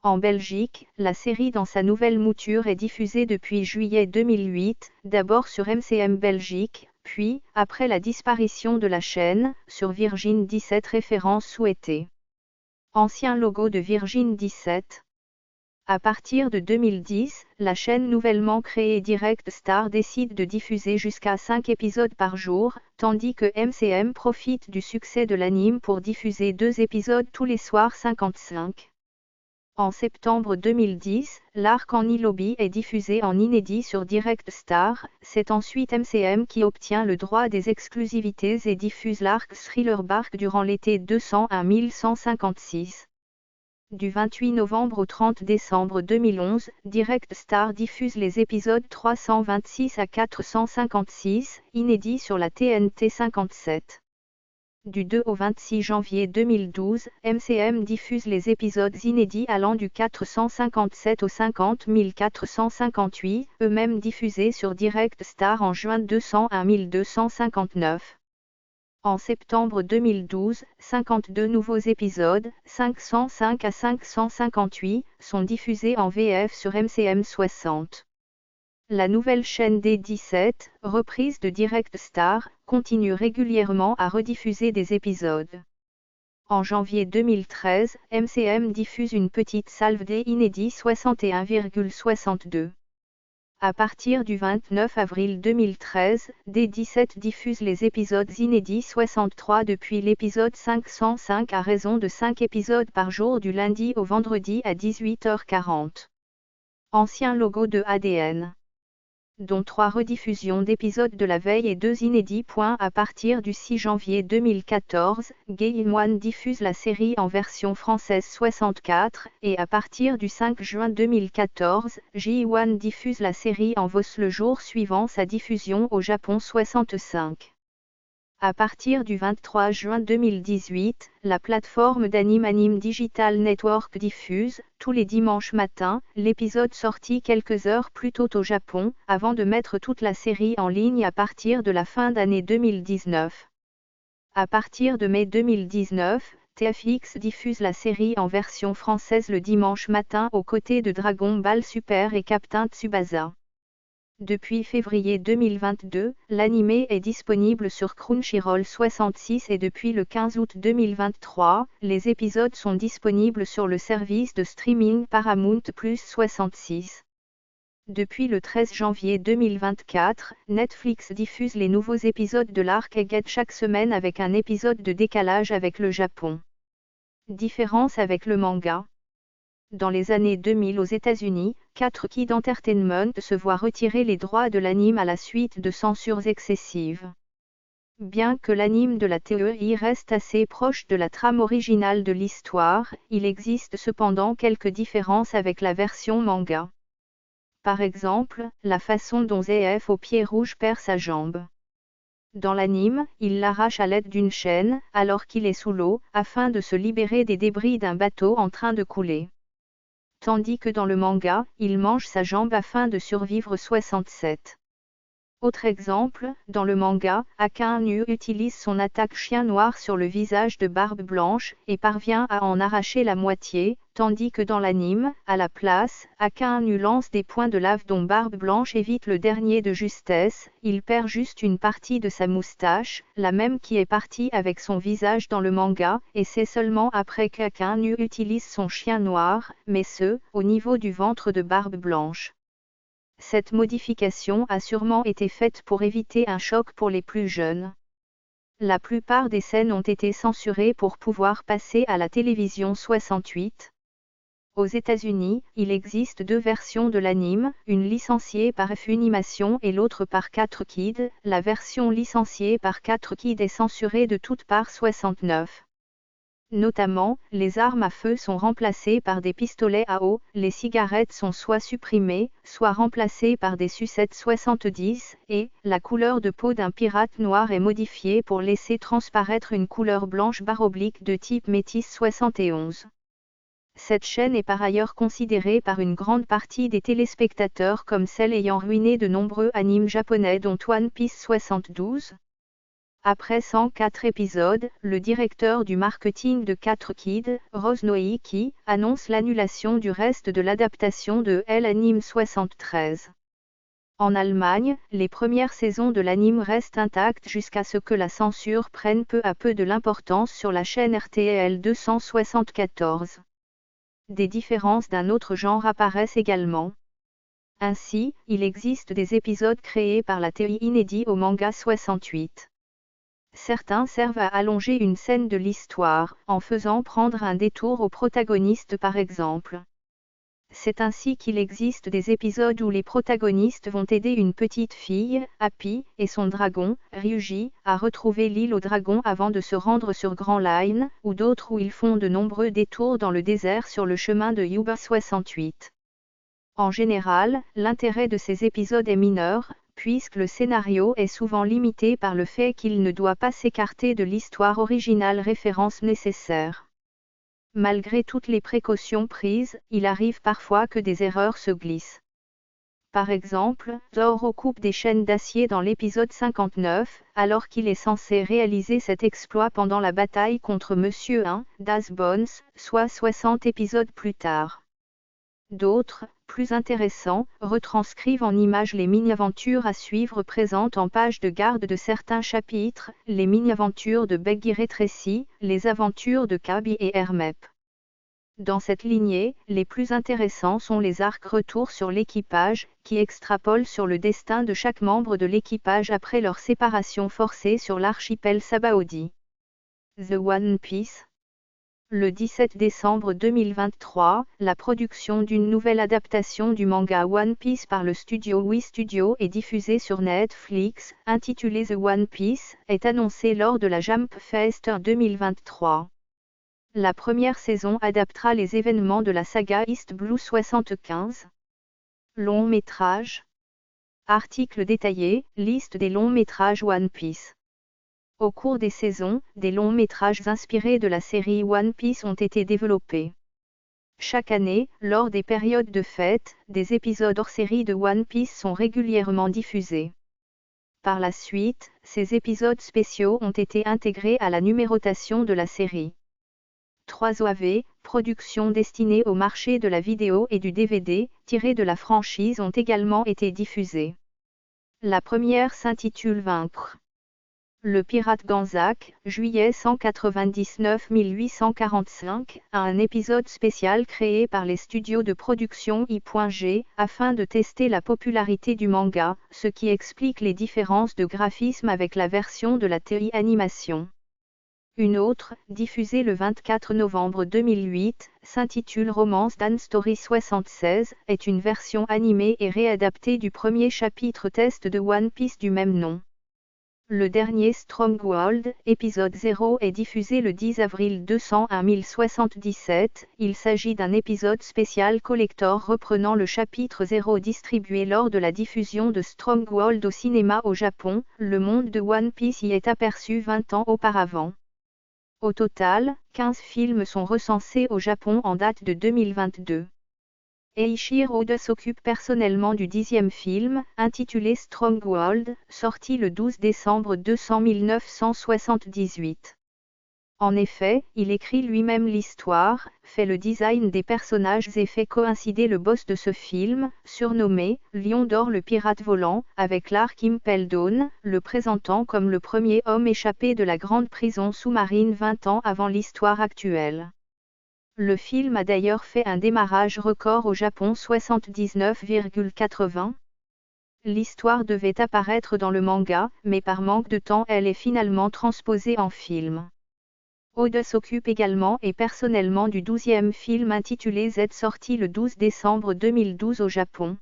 En Belgique, la série dans sa nouvelle mouture est diffusée depuis juillet 2008, d'abord sur MCM Belgique, puis, après la disparition de la chaîne, sur Virgin 17 référence souhaitée. Ancien logo de Virgin 17. À partir de 2010, la chaîne nouvellement créée Direct Star décide de diffuser jusqu'à 5 épisodes par jour, tandis que MCM profite du succès de l'anime pour diffuser 2 épisodes tous les soirs 55. En septembre 2010, l'arc en Nilobi est diffusé en inédit sur Direct Star, c'est ensuite MCM qui obtient le droit des exclusivités et diffuse l'arc Thriller Bark durant l'été 201 156. Du 28 novembre au 30 décembre 2011, Direct Star diffuse les épisodes 326 à 456, inédits sur la TNT 57. Du 2 au 26 janvier 2012, MCM diffuse les épisodes inédits allant du 457 au 50 458, eux-mêmes diffusés sur Direct Star en juin 201 259. En septembre 2012, 52 nouveaux épisodes, 505 à 558, sont diffusés en VF sur MCM 60. La nouvelle chaîne D17, reprise de Direct Star, continue régulièrement à rediffuser des épisodes. En janvier 2013, MCM diffuse une petite salve des inédits 61,62. À partir du 29 avril 2013, D17 diffuse les épisodes inédits 63 depuis l'épisode 505 à raison de 5 épisodes par jour du lundi au vendredi à 18h40. Ancien logo de ADN. Dont 3 rediffusions d'épisodes de la veille et 2 inédits. À partir du 6 janvier 2014, Game One diffuse la série en version française 64, et à partir du 5 juin 2014, J1 diffuse la série en VOS le jour suivant sa diffusion au Japon 65. À partir du 23 juin 2018, la plateforme d'Anime Digital Network diffuse, tous les dimanches matins, l'épisode sorti quelques heures plus tôt au Japon, avant de mettre toute la série en ligne à partir de la fin d'année 2019. À partir de mai 2019, TFX diffuse la série en version française le dimanche matin aux côtés de Dragon Ball Super et Captain Tsubasa. Depuis février 2022, l'anime est disponible sur Crunchyroll 66 et depuis le 15 août 2023, les épisodes sont disponibles sur le service de streaming Paramount+ 66. Depuis le 13 janvier 2024, Netflix diffuse les nouveaux épisodes de l'arc Egghead chaque semaine avec un épisode de décalage avec le Japon. Différence avec le manga. Dans les années 2000 aux États-Unis, 4Kid Entertainment se voit retirer les droits de l'anime à la suite de censures excessives. Bien que l'anime de la TEI reste assez proche de la trame originale de l'histoire, il existe cependant quelques différences avec la version manga. Par exemple, la façon dont ZF au pied rouge perd sa jambe. Dans l'anime, il l'arrache à l'aide d'une chaîne, alors qu'il est sous l'eau, afin de se libérer des débris d'un bateau en train de couler. Tandis que dans le manga, il mange sa jambe afin de survivre 67. Autre exemple, dans le manga, Akainu utilise son attaque chien noir sur le visage de Barbe Blanche, et parvient à en arracher la moitié, tandis que dans l'anime, à la place, Akainu lance des points de lave dont Barbe Blanche évite le dernier de justesse, il perd juste une partie de sa moustache, la même qui est partie avec son visage dans le manga, et c'est seulement après qu'Akainu utilise son chien noir, mais au niveau du ventre de Barbe Blanche. Cette modification a sûrement été faite pour éviter un choc pour les plus jeunes. La plupart des scènes ont été censurées pour pouvoir passer à la télévision 68. Aux États-Unis, il existe 2 versions de l'anime, une licenciée par Funimation et l'autre par 4Kid. La version licenciée par 4Kid est censurée de toutes parts 69. Notamment, les armes à feu sont remplacées par des pistolets à eau, les cigarettes sont soit supprimées, soit remplacées par des sucettes 70, et la couleur de peau d'un pirate noir est modifiée pour laisser transparaître une couleur blanche /oblique de type métis 71. Cette chaîne est par ailleurs considérée par une grande partie des téléspectateurs comme celle ayant ruiné de nombreux animes japonais dont One Piece 72. Après 104 épisodes, le directeur du marketing de 4Kid, Rose Noiki, annonce l'annulation du reste de l'adaptation de l'anime 73. En Allemagne, les premières saisons de l'anime restent intactes jusqu'à ce que la censure prenne peu à peu de l'importance sur la chaîne RTL 274. des différences d'un autre genre apparaissent également. Ainsi, il existe des épisodes créés par la série inédits au manga 68. Certains servent à allonger une scène de l'histoire, en faisant prendre un détour au protagoniste par exemple. C'est ainsi qu'il existe des épisodes où les protagonistes vont aider une petite fille, Happy, et son dragon, Ryuji, à retrouver l'île aux dragons avant de se rendre sur Grand Line, ou d'autres où ils font de nombreux détours dans le désert sur le chemin de Yuba 68. En général, l'intérêt de ces épisodes est mineur, puisque le scénario est souvent limité par le fait qu'il ne doit pas s'écarter de l'histoire originale référence nécessaire. Malgré toutes les précautions prises, il arrive parfois que des erreurs se glissent. Par exemple, Zoro coupe des chaînes d'acier dans l'épisode 59, alors qu'il est censé réaliser cet exploit pendant la bataille contre Monsieur 1, Das Bones, soit 60 épisodes plus tard. D'autres, plus intéressants, retranscrivent en images les mini-aventures à suivre présentes en page de garde de certains chapitres, les mini-aventures de Beggy Tracy, les aventures de Kabi et Hermep. Dans cette lignée, les plus intéressants sont les arcs retour sur l'équipage, qui extrapolent sur le destin de chaque membre de l'équipage après leur séparation forcée sur l'archipel Sabaody. The One Piece. Le 17 décembre 2023, la production d'une nouvelle adaptation du manga One Piece par le studio Wii Studio est diffusée sur Netflix, intitulée The One Piece, est annoncée lors de la Jump Fest 2023. La première saison adaptera les événements de la saga East Blue 75. Long métrage. Article détaillé, liste des longs métrages One Piece. Au cours des saisons, des longs métrages inspirés de la série One Piece ont été développés. Chaque année, lors des périodes de fête, des épisodes hors série de One Piece sont régulièrement diffusés. Par la suite, ces épisodes spéciaux ont été intégrés à la numérotation de la série. 3 OAV, productions destinées au marché de la vidéo et du DVD, tirées de la franchise ont également été diffusées. La première s'intitule Vaincre. Le pirate Ganzack, juillet 199-1845, a un épisode spécial créé par les studios de production I.G, afin de tester la popularité du manga, ce qui explique les différences de graphisme avec la version de la série animation. Une autre, diffusée le 24 novembre 2008, s'intitule Romance Dan Story 76, est une version animée et réadaptée du premier chapitre test de One Piece du même nom. Le dernier Strong World, épisode 0 est diffusé le 10 avril 201-1077, il s'agit d'un épisode spécial collector reprenant le chapitre 0 distribué lors de la diffusion de Strong World au cinéma au Japon, le monde de One Piece y est aperçu 20 ans auparavant. Au total, 15 films sont recensés au Japon en date de 2022. Eiichiro Oda s'occupe personnellement du 10e film, intitulé Strong World, sorti le 12 décembre 1978. En effet, il écrit lui-même l'histoire, fait le design des personnages et fait coïncider le boss de ce film, surnommé « Lion d'or le pirate volant », avec Lark Impel Dawn, le présentant comme le premier homme échappé de la grande prison sous-marine 20 ans avant l'histoire actuelle. Le film a d'ailleurs fait un démarrage record au Japon 79,80. L'histoire devait apparaître dans le manga, mais par manque de temps elle est finalement transposée en film. Oda s'occupe également et personnellement du 12e film intitulé Z sorti le 12 décembre 2012 au Japon.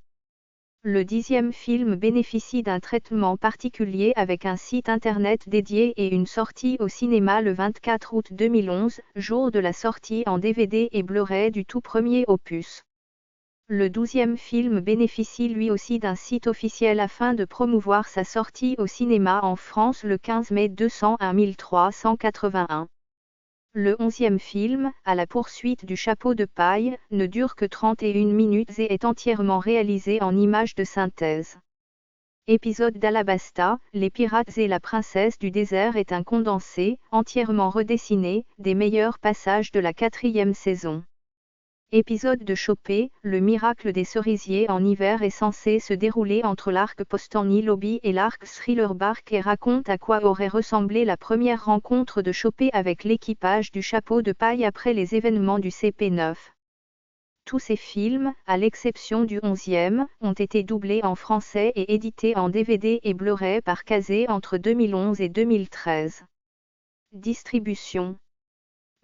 Le 10e film bénéficie d'un traitement particulier avec un site internet dédié et une sortie au cinéma le 24 août 2011, jour de la sortie en DVD et Blu-ray du tout premier opus. Le 12e film bénéficie lui aussi d'un site officiel afin de promouvoir sa sortie au cinéma en France le 15 mai 201-381. Le 11e film, à la poursuite du chapeau de paille, ne dure que 31 minutes et est entièrement réalisé en images de synthèse. Épisode d'Alabasta, Les pirates et la princesse du désert est un condensé, entièrement redessiné, des meilleurs passages de la 4e saison. Épisode de Chopper, Le miracle des cerisiers en hiver est censé se dérouler entre l'arc Postani Lobby et l'arc Thriller Bark et raconte à quoi aurait ressemblé la première rencontre de Chopper avec l'équipage du chapeau de paille après les événements du CP9. Tous ces films, à l'exception du 11e, ont été doublés en français et édités en DVD et Blu-ray par Kazé entre 2011 et 2013. Distribution.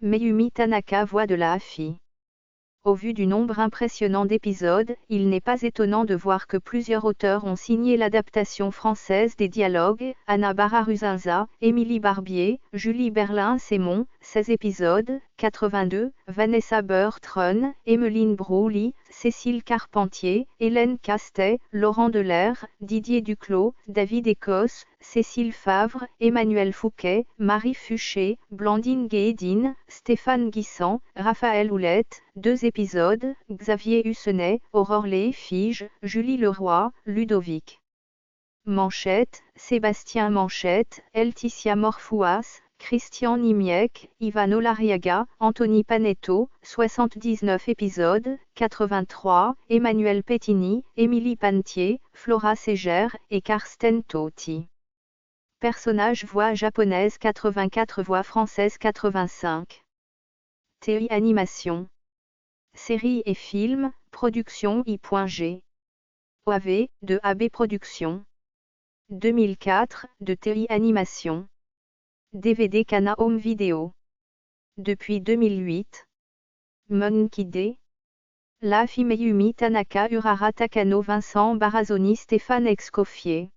Mayumi Tanaka, voix de la fille. Au vu du nombre impressionnant d'épisodes, il n'est pas étonnant de voir que plusieurs auteurs ont signé l'adaptation française des dialogues: Anna Bararuzanza, Émilie Barbier, Julie Berlin-Sémon, 16 épisodes, 82, Vanessa Bertrand, Emmeline Brouly, Cécile Carpentier, Hélène Castet, Laurent Delair, Didier Duclos, David Écosse, Cécile Favre, Emmanuel Fouquet, Marie Fuchet, Blandine Guédine, Stéphane Guissant, Raphaël Houlette, 2 épisodes, Xavier Hussenet, Aurore Léfige, Julie Leroy, Ludovic Manchette, Sébastien Manchette, Elticia Morfouas, Christian Nimiec, Ivan Olariaga, Anthony Panetto, 79 épisodes, 83, Emmanuel Pettini, Émilie Pantier, Flora Ségère et Karsten Totti. Personnages voix japonaise 84, voix française 85. Théorie animation. Séries et films, production I.G. OAV, de AB Productions. 2004, de Théorie Animation. DVD Kana Home Video. Depuis 2008. Monkey D. La Mayumi Tanaka, Urara Takano, Vincent Barazoni, Stéphane Escoffier.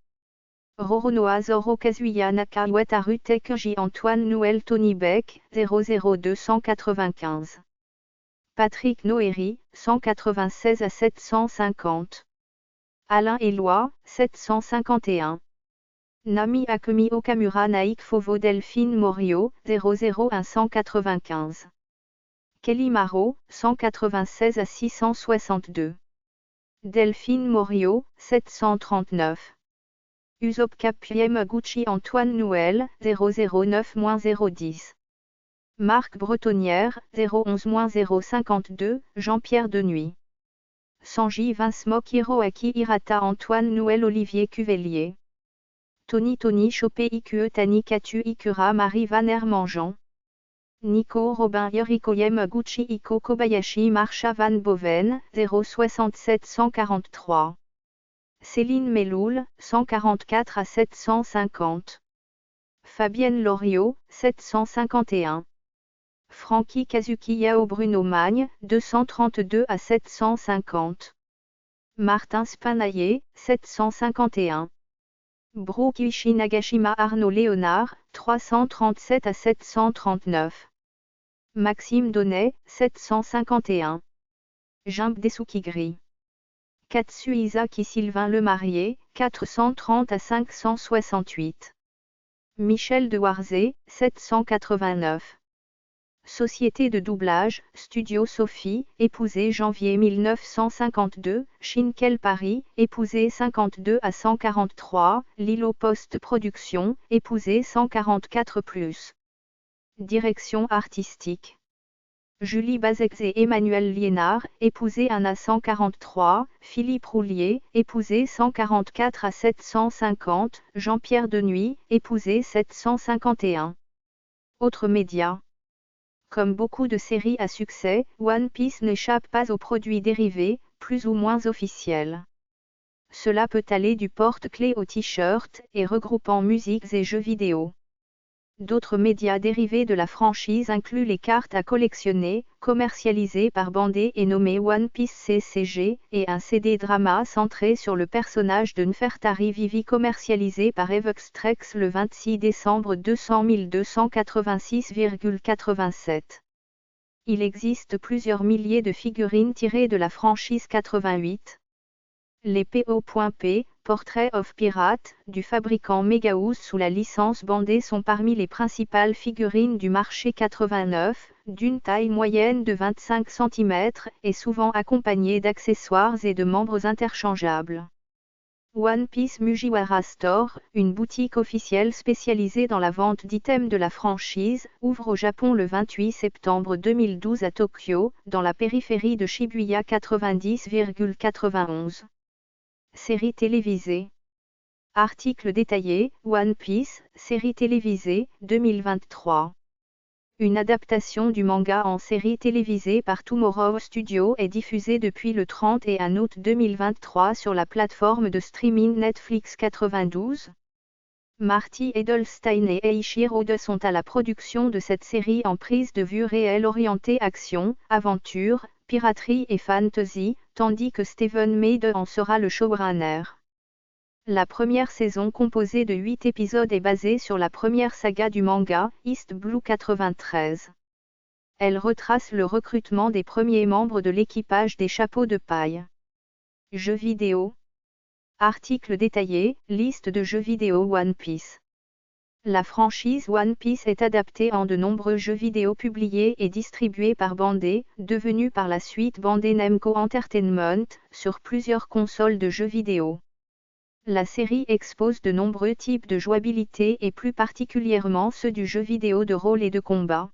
Roronoa Zoro, Kazuya Naka, Wataru Tekunji, Antoine Noël, Tony Beck, 00295. Patrick Noéry, 196 à 750. Alain Éloi, 751. Nami Akemi Okamura, Naik Fovo, Delphine Morio, 00195. Kelly Maro, 196 à 662. Delphine Morio, 739. Usopp Kapiem Gucci, Antoine Noël, 009-010. Marc Bretonnière, 011-052, Jean-Pierre Denuy. Sanji Vinsmock, Hiroaki Hirata, Antoine Noël, Olivier Cuvelier. Tony Chopé, Ikue Tani Katu, Ikura, Marie Van Hermangeant. Nico Robin, Yoriko Yamaguchi, Iko Kobayashi, Marsha Van Boven, 067-143. Céline Meloul, 144 à 750. Fabienne Loriot, 751. Frankie Kazuki Yao, Bruno Magne, 232 à 750. Martin Spinailler, 751. Brukishi Nagashima, Arnaud Léonard, 337 à 739. Maxime Donnet, 751. Jimbe Desukigri. Katsu Isaki Sylvain Lemarié, 430 à 568. Michel Dewarzé, 789. Société de doublage, Studio Sophie, épousé janvier 1952, Shinkel Paris, épousé 52 à 143, Lilo Post Production, épousé 144+. Direction artistique. Julie Bazex et Emmanuel Liénard, épousé 1 à 143, Philippe Roulier, épousé 144 à 750, Jean-Pierre Denuy, épousé 751. Autres médias. Comme beaucoup de séries à succès, One Piece n'échappe pas aux produits dérivés, plus ou moins officiels. Cela peut aller du porte-clés au t-shirt, et regroupant musiques et jeux vidéo. D'autres médias dérivés de la franchise incluent les cartes à collectionner, commercialisées par Bandai et nommées One Piece CCG, et un CD drama centré sur le personnage de Nefertari Vivi commercialisé par Evextrex le 26 décembre 200 286,87. Il existe plusieurs milliers de figurines tirées de la franchise 88. Les PO.P, Portrait of Pirate, du fabricant Megahouse sous la licence Bandai sont parmi les principales figurines du marché 89, d'une taille moyenne de 25 cm, et souvent accompagnées d'accessoires et de membres interchangeables. One Piece Mujiwara Store, une boutique officielle spécialisée dans la vente d'items de la franchise, ouvre au Japon le 28 septembre 2012 à Tokyo, dans la périphérie de Shibuya 90,91. Série télévisée. Article détaillé, One Piece, série télévisée, 2023. Une adaptation du manga en série télévisée par Tomorrow Studio est diffusée depuis le 31 août 2023 sur la plateforme de streaming Netflix 92. Marty Edelstein et Eiichiro Oda sont à la production de cette série en prise de vue réelle orientée action, aventure, piraterie et fantasy, tandis que Steven Meade en sera le showrunner. La première saison composée de 8 épisodes est basée sur la première saga du manga, East Blue 93. Elle retrace le recrutement des premiers membres de l'équipage des Chapeaux de paille. Jeux vidéo. Article détaillé, liste de jeux vidéo One Piece. La franchise One Piece est adaptée en de nombreux jeux vidéo publiés et distribués par Bandai, devenue par la suite Bandai Namco Entertainment, sur plusieurs consoles de jeux vidéo. La série expose de nombreux types de jouabilité et plus particulièrement ceux du jeu vidéo de rôle et de combat.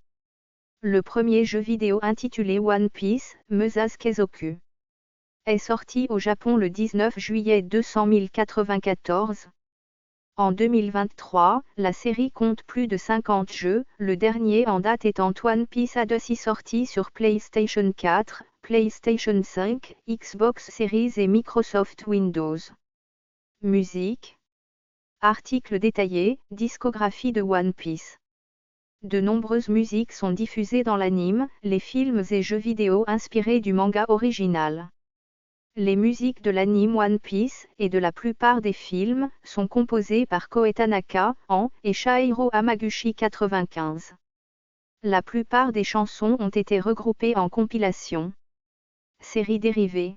Le premier jeu vidéo intitulé One Piece, Musashi Keizoku, est sorti au Japon le 19 juillet 2094. En 2023, la série compte plus de 50 jeux, le dernier en date étant One Piece Odyssey sorti sur PlayStation 4, PlayStation 5, Xbox Series et Microsoft Windows. Musique. Article détaillé, discographie de One Piece. De nombreuses musiques sont diffusées dans l'anime, les films et jeux vidéo inspirés du manga original. Les musiques de l'anime One Piece, et de la plupart des films, sont composées par Koei Tanaka, et Shahiro Hamaguchi 95. La plupart des chansons ont été regroupées en compilation. Série dérivée.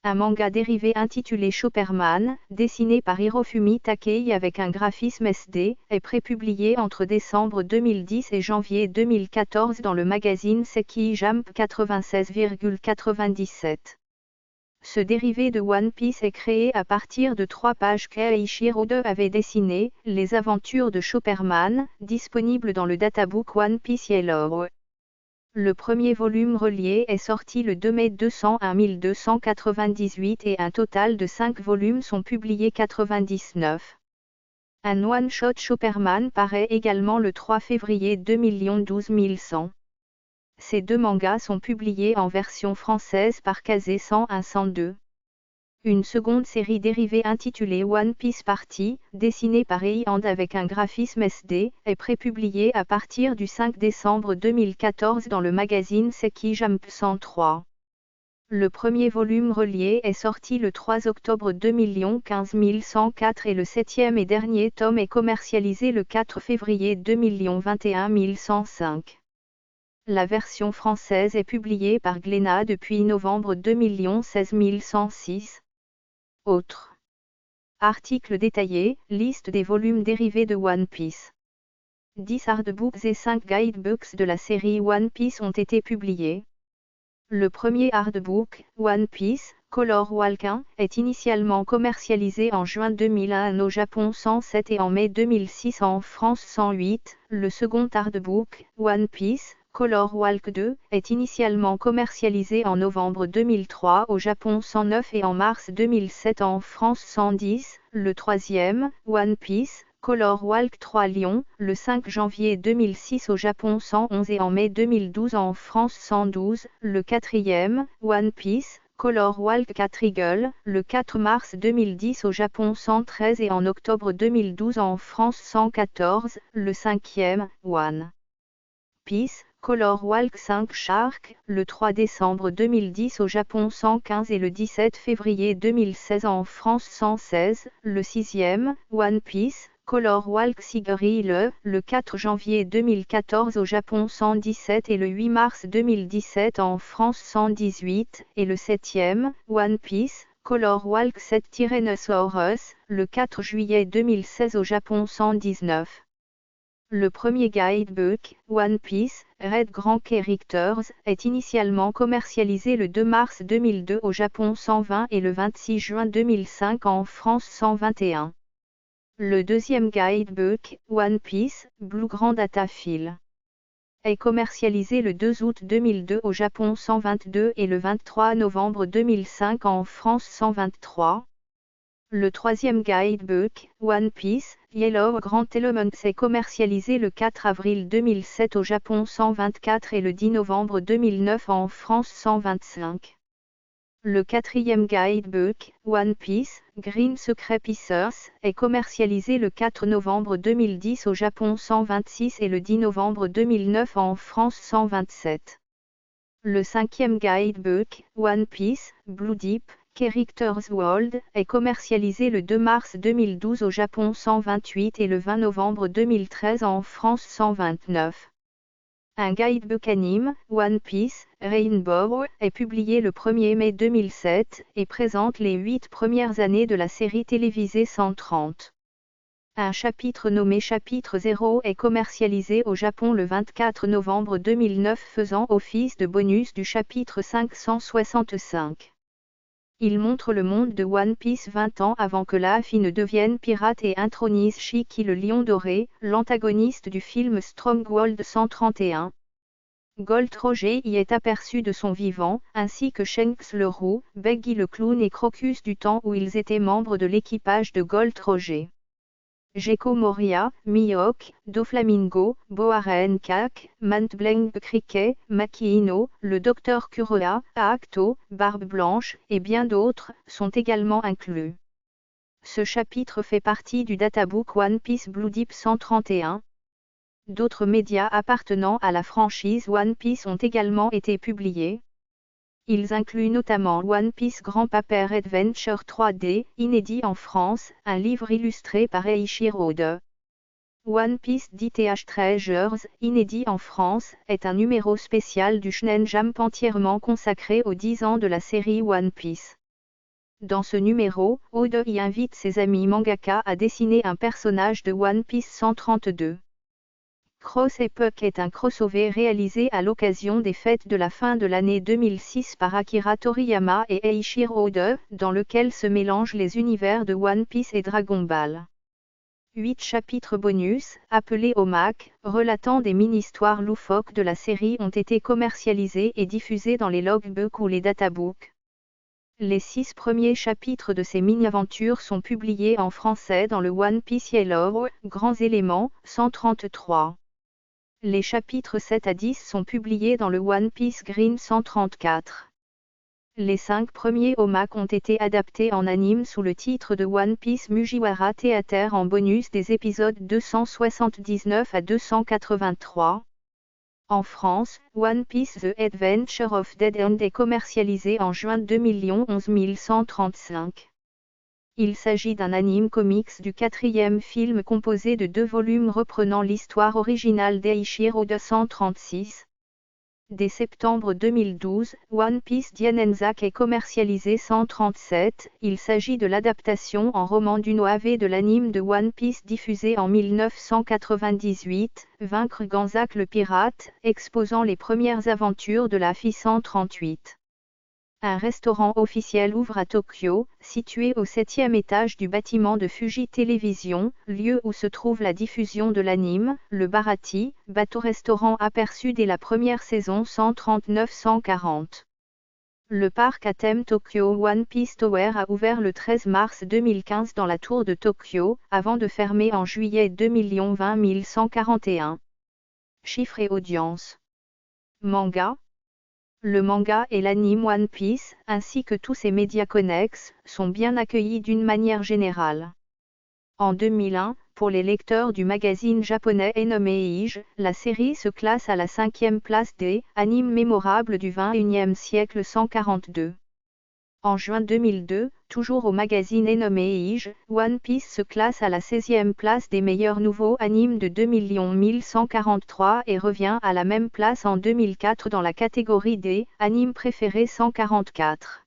Un manga dérivé intitulé Chopperman, dessiné par Hirofumi Takei avec un graphisme SD, est prépublié entre décembre 2010 et janvier 2014 dans le magazine Seikei Jump 96,97. Ce dérivé de One Piece est créé à partir de 3 pages qu'Eiichiro Oda avait dessinées, Les aventures de Chopperman, disponibles dans le databook One Piece Yellow. Le premier volume relié est sorti le 2 mai 201-1298 et un total de 5 volumes sont publiés 99. Un one-shot Chopperman paraît également le 3 février 2 12100. Ces deux mangas sont publiés en version française par Kazé 101-102. Une seconde série dérivée intitulée One Piece Party, dessinée par Eihan avec un graphisme SD, est prépubliée à partir du 5 décembre 2014 dans le magazine Seikei Jump 103. Le premier volume relié est sorti le 3 octobre 2 15104 et le septième et dernier tome est commercialisé le 4 février 2 12105. La version française est publiée par Glénat depuis novembre 2 16106. Autres. Article détaillé, liste des volumes dérivés de One Piece. 10 artbooks et 5 guidebooks de la série One Piece ont été publiés. Le premier artbook, One Piece, Color Walk 1, est initialement commercialisé en juin 2001 au Japon 107 et en mai 2006 en France 108. Le second artbook, One Piece, Color Walk 2, est initialement commercialisé en novembre 2003 au Japon 109 et en mars 2007 en France 110. Le troisième, One Piece, Color Walk 3 Lyon, le 5 janvier 2006 au Japon 111 et en mai 2012 en France 112. Le quatrième, One Piece, Color Walk 4 Eagle, le 4 mars 2010 au Japon 113 et en octobre 2012 en France 114. Le cinquième, One Piece, Color Walk 5 Shark, le 3 décembre 2010 au Japon 115 et le 17 février 2016 en France 116. Le sixième, One Piece, Color Walk Siguril, le 4 janvier 2014 au Japon 117 et le 8 mars 2017 en France 118. Et le septième, One Piece, Color Walk 7 Tyrannosaurus, le 4 juillet 2016 au Japon 119. Le premier guidebook, One Piece, Red Grand Characters, est initialement commercialisé le 2 mars 2002 au Japon 120 et le 26 juin 2005 en France 121. Le deuxième guidebook, One Piece, Blue Grand Data File, est commercialisé le 2 août 2002 au Japon 122 et le 23 novembre 2005 en France 123. Le troisième guidebook, One Piece, Yellow Grand Elements est commercialisé le 4 avril 2007 au Japon 124 et le 10 novembre 2009 en France 125. Le quatrième guidebook, One Piece, Green Secret Pieces, est commercialisé le 4 novembre 2010 au Japon 126 et le 10 novembre 2009 en France 127. Le cinquième guidebook, One Piece, Blue Deep, Characters World, est commercialisé le 2 mars 2012 au Japon 128 et le 20 novembre 2013 en France 129. Un guidebook anime, One Piece, Rainbow, est publié le 1er mai 2007 et présente les 8 premières années de la série télévisée 130. Un chapitre nommé Chapitre 0 est commercialisé au Japon le 24 novembre 2009 faisant office de bonus du chapitre 565. Il montre le monde de One Piece 20 ans avant que Luffy ne devienne pirate et intronise Shiki le Lion Doré, l'antagoniste du film Stronghold 131. Gold Roger y est aperçu de son vivant, ainsi que Shanks le Roux, Buggy le Clown et Crocus du temps où ils étaient membres de l'équipage de Gold Roger. Gecko Moria, Mihawk, Doflamingo, Boaren Kak, Mantblanc Cricket, Maki Ino, le Docteur Kuroa, Acto, Barbe Blanche, et bien d'autres, sont également inclus. Ce chapitre fait partie du databook One Piece Blue Deep 131. D'autres médias appartenant à la franchise One Piece ont également été publiés. Ils incluent notamment One Piece Grand Paper Adventure 3D, inédit en France, un livre illustré par Eiichiro Oda. One Piece DTH Treasures, inédit en France, est un numéro spécial du Shonen Jump entièrement consacré aux 10 ans de la série One Piece. Dans ce numéro, Oda y invite ses amis mangaka à dessiner un personnage de One Piece 132. Cross Epoch est un crossover réalisé à l'occasion des fêtes de la fin de l'année 2006 par Akira Toriyama et Eiichiro Oda, dans lequel se mélangent les univers de One Piece et Dragon Ball. 8 chapitres bonus, appelés OMAC, relatant des mini-histoires loufoques de la série ont été commercialisés et diffusés dans les logbooks ou les databooks. Les 6 premiers chapitres de ces mini-aventures sont publiés en français dans le One Piece Yellow, Grands éléments, 133. Les chapitres 7 à 10 sont publiés dans le One Piece Green 134. Les 5 premiers OMAC ont été adaptés en anime sous le titre de One Piece Mugiwara Theater en bonus des épisodes 279 à 283. En France, One Piece The Adventure of Dead End est commercialisé en juin 2011 135. Il s'agit d'un anime comics du 4e film composé de 2 volumes reprenant l'histoire originale d'Eiichiro Oda 136. Dès septembre 2012, One Piece Dianenzak est commercialisé 137. Il s'agit de l'adaptation en roman d'une OAV de l'anime de One Piece diffusé en 1998, Vaincre Ganzak le pirate, exposant les premières aventures de Luffy 138. Un restaurant officiel ouvre à Tokyo, situé au 7e étage du bâtiment de Fuji Television, lieu où se trouve la diffusion de l'anime, le Bharati, bateau-restaurant aperçu dès la première saison 139-140. Le parc à thème Tokyo One Piece Tower a ouvert le 13 mars 2015 dans la tour de Tokyo, avant de fermer en juillet 2020 141. Chiffres et audience. Manga. Le manga et l'anime One Piece, ainsi que tous ses médias connexes, sont bien accueillis d'une manière générale. En 2001, pour les lecteurs du magazine japonais Enomeige, la série se classe à la 5e place des animes mémorables du XXIe siècle 142. En juin 2002, toujours au magazine Enomeige, One Piece se classe à la 16e place des meilleurs nouveaux animes de 2 143 et revient à la même place en 2004 dans la catégorie des animes préférés 144.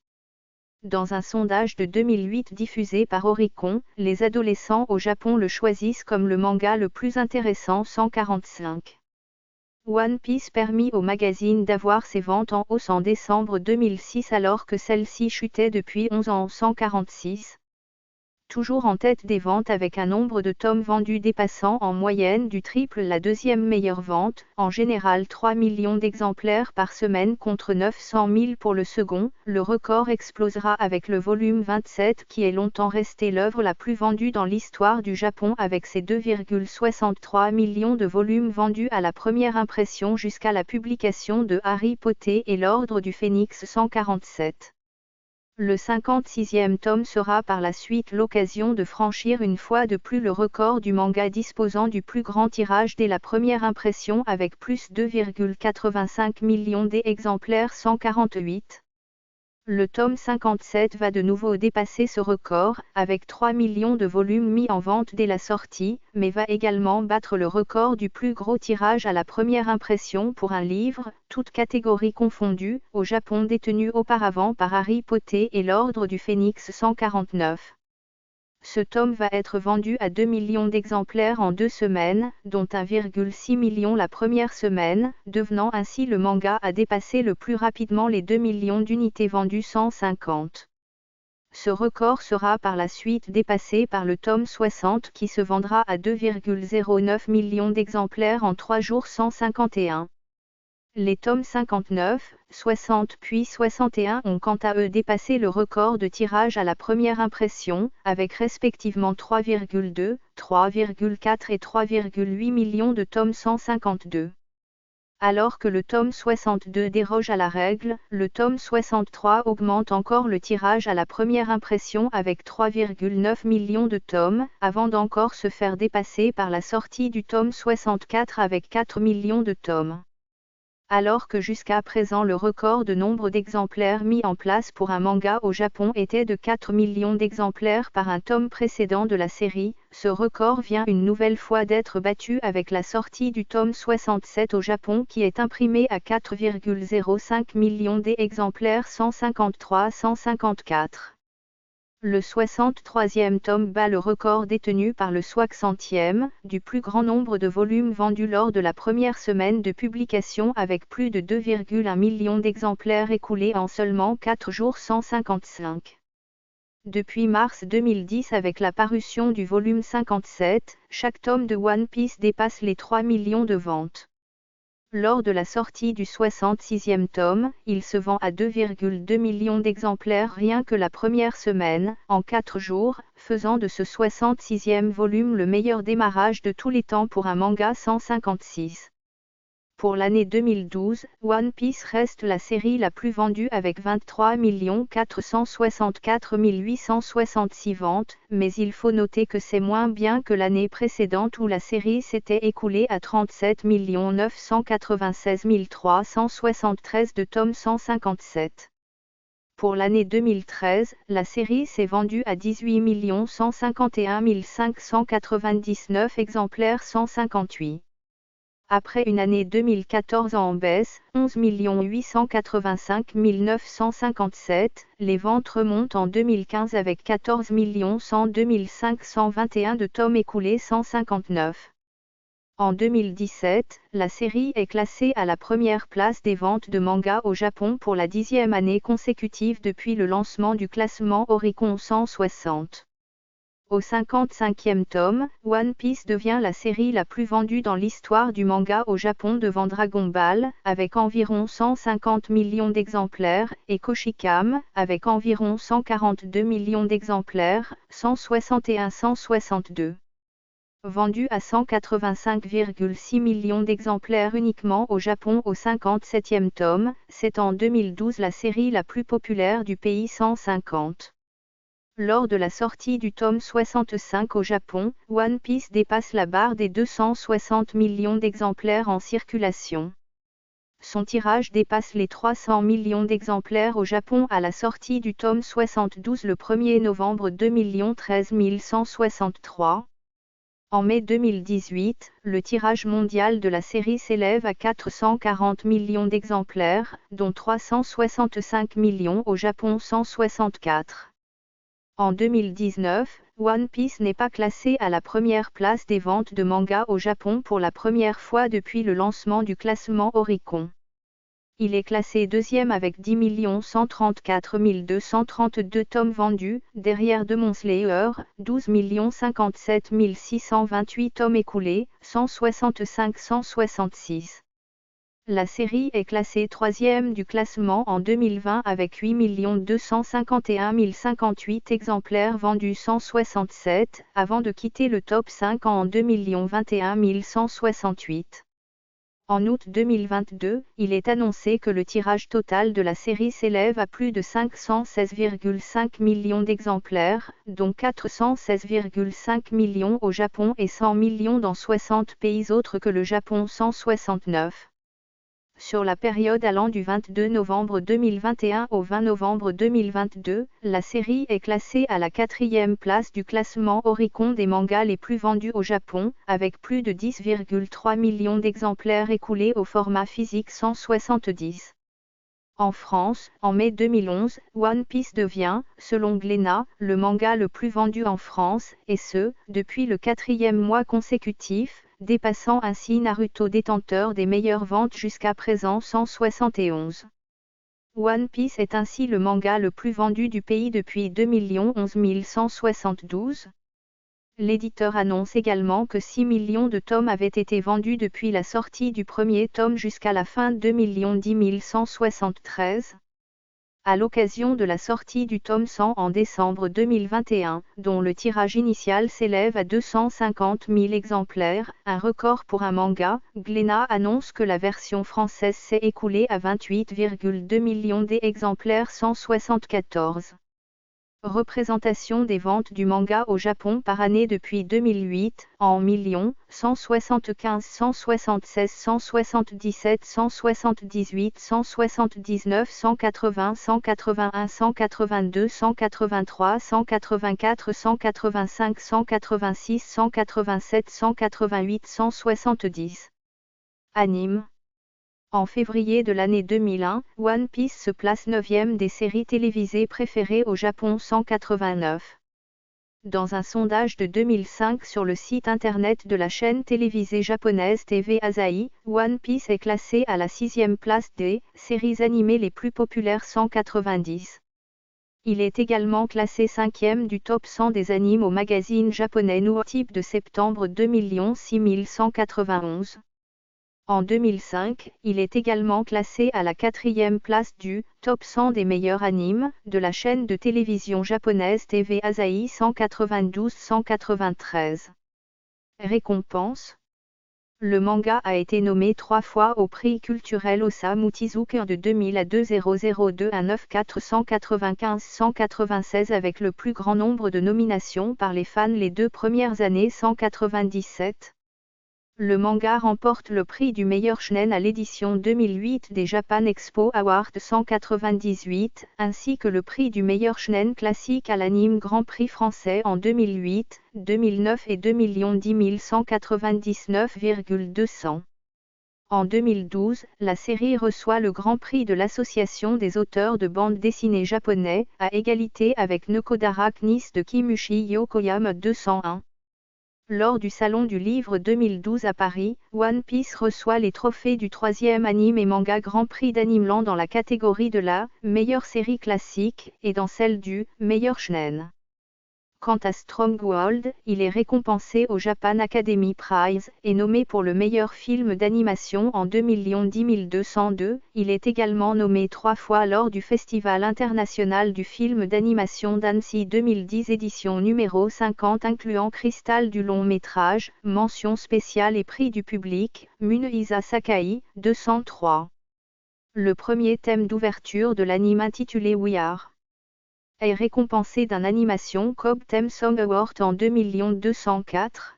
Dans un sondage de 2008 diffusé par Oricon, les adolescents au Japon le choisissent comme le manga le plus intéressant 145. One Piece permit au magazine d'avoir ses ventes en hausse en décembre 2006 alors que celle-ci chutait depuis 11 ans 146. toujours en tête des ventes avec un nombre de tomes vendus dépassant en moyenne du triple la deuxième meilleure vente, en général 3 millions d'exemplaires par semaine contre 900 000 pour le second. Le record explosera avec le volume 27 qui est longtemps resté l'œuvre la plus vendue dans l'histoire du Japon avec ses 2,63 millions de volumes vendus à la première impression jusqu'à la publication de Harry Potter et l'Ordre du Phénix 147. Le 56e tome sera par la suite l'occasion de franchir une fois de plus le record du manga disposant du plus grand tirage dès la première impression avec plus 2,85 millions d'exemplaires 148. Le tome 57 va de nouveau dépasser ce record, avec 3 millions de volumes mis en vente dès la sortie, mais va également battre le record du plus gros tirage à la première impression pour un livre, toutes catégories confondues, au Japon détenu auparavant par Harry Potter et l'Ordre du Phénix 149. Ce tome va être vendu à 2 millions d'exemplaires en 2 semaines, dont 1,6 million la première semaine, devenant ainsi le manga à dépasser le plus rapidement les 2 millions d'unités vendues 150. Ce record sera par la suite dépassé par le tome 60 qui se vendra à 2,09 millions d'exemplaires en 3 jours 151. Les tomes 59, 60 puis 61 ont quant à eux dépassé le record de tirage à la première impression, avec respectivement 3,2, 3,4 et 3,8 millions de tomes 152. Alors que le tome 62 déroge à la règle, le tome 63 augmente encore le tirage à la première impression avec 3,9 millions de tomes, avant d'encore se faire dépasser par la sortie du tome 64 avec 4 millions de tomes. Alors que jusqu'à présent le record de nombre d'exemplaires mis en place pour un manga au Japon était de 4 millions d'exemplaires par un tome précédent de la série, ce record vient une nouvelle fois d'être battu avec la sortie du tome 67 au Japon qui est imprimé à 4,05 millions d'exemplaires 153-154. Le 63e tome bat le record détenu par le 60e, du plus grand nombre de volumes vendus lors de la première semaine de publication avec plus de 2,1 millions d'exemplaires écoulés en seulement 4 jours 155. Depuis mars 2010 avec la parution du volume 57, chaque tome de One Piece dépasse les 3 millions de ventes. Lors de la sortie du 66e tome, il se vend à 2,2 millions d'exemplaires rien que la première semaine, en 4 jours, faisant de ce 66e volume le meilleur démarrage de tous les temps pour un manga 156. Pour l'année 2012, One Piece reste la série la plus vendue avec 23 464 866 ventes, mais il faut noter que c'est moins bien que l'année précédente où la série s'était écoulée à 37 996 373 de tome 157. Pour l'année 2013, la série s'est vendue à 18 151 599 exemplaires 158. Après une année 2014 en baisse, 11 885 957, les ventes remontent en 2015 avec 14 102 521 de tomes écoulés 159. En 2017, la série est classée à la première place des ventes de manga au Japon pour la 10e année consécutive depuis le lancement du classement Oricon 160. Au 55e tome, One Piece devient la série la plus vendue dans l'histoire du manga au Japon devant Dragon Ball, avec environ 150 millions d'exemplaires, et Koshikam, avec environ 142 millions d'exemplaires, 161-162. Vendu à 185,6 millions d'exemplaires uniquement au Japon au 57e tome, c'est en 2012 la série la plus populaire du pays 150. Lors de la sortie du tome 65 au Japon, One Piece dépasse la barre des 260 millions d'exemplaires en circulation. Son tirage dépasse les 300 millions d'exemplaires au Japon à la sortie du tome 72 le 1er novembre 2013 163. En mai 2018, le tirage mondial de la série s'élève à 440 millions d'exemplaires, dont 365 millions au Japon 164. En 2019, One Piece n'est pas classé à la première place des ventes de manga au Japon pour la première fois depuis le lancement du classement Oricon. Il est classé deuxième avec 10 134 232 tomes vendus, derrière Demon Slayer, 12 057 628 tomes écoulés, 165 166. La série est classée troisième du classement en 2020 avec 8 251 058 exemplaires vendus 167, avant de quitter le top 5 en 2 021 168. En août 2022, il est annoncé que le tirage total de la série s'élève à plus de 516,5 millions d'exemplaires, dont 416,5 millions au Japon et 100 millions dans 60 pays autres que le Japon 169. Sur la période allant du 22 novembre 2021 au 20 novembre 2022, la série est classée à la 4e place du classement Oricon des mangas les plus vendus au Japon, avec plus de 10,3 millions d'exemplaires écoulés au format physique 170. En France, en mai 2011, One Piece devient, selon Glénat, le manga le plus vendu en France, et ce, depuis le 4e mois consécutif, dépassant ainsi Naruto détenteur des meilleures ventes jusqu'à présent 171. One Piece est ainsi le manga le plus vendu du pays depuis 2 11 172. L'éditeur annonce également que 6 millions de tomes avaient été vendus depuis la sortie du premier tome jusqu'à la fin 2 10 173. À l'occasion de la sortie du tome 100 en décembre 2021, dont le tirage initial s'élève à 250 000 exemplaires, un record pour un manga, Glénat annonce que la version française s'est écoulée à 28,2 millions d'exemplaires 174. Représentation des ventes du manga au Japon par année depuis 2008, en millions, 175, 176, 177, 178, 179, 180, 181, 182, 183, 184, 185, 186, 187, 188, 170. Anime. En février de l'année 2001, One Piece se place 9e des séries télévisées préférées au Japon 189. Dans un sondage de 2005 sur le site internet de la chaîne télévisée japonaise TV Asahi, One Piece est classé à la 6e place des séries animées les plus populaires 190. Il est également classé 5e du top 100 des animes au magazine japonais Newtype de septembre 2006 191. En 2005, il est également classé à la 4e place du top 100 des meilleurs animes de la chaîne de télévision japonaise TV Asahi 192-193. Récompense. Le manga a été nommé 3 fois au prix culturel Osamu Tezuka de 2000 à 2002-19 195-196 avec le plus grand nombre de nominations par les fans les 2 premières années 197. Le manga remporte le prix du meilleur shonen à l'édition 2008 des Japan Expo Awards 198, ainsi que le prix du meilleur shonen classique à l'anime Grand Prix français en 2008, 2009 et 2010 199,200. En 2012, la série reçoit le Grand Prix de l'Association des auteurs de bande dessinée japonais, à égalité avec Nekodara Kniss de Kimushi Yokoyama 201. Lors du Salon du Livre 2012 à Paris, One Piece reçoit les trophées du 3e anime et manga Grand Prix d'Animeland dans la catégorie de la meilleure série classique et dans celle du meilleur shonen. Quant à Strong World, il est récompensé au Japan Academy Prize et nommé pour le meilleur film d'animation en 2010-202. Il est également nommé 3 fois lors du Festival international du film d'animation d'Annecy 2010 édition numéro 50 incluant Cristal du long métrage, mention spéciale et prix du public, Munehisa Sakai, 203. Le premier thème d'ouverture de l'anime intitulé We Are est récompensé d'un Animation Cobb Theme Song Award en 204.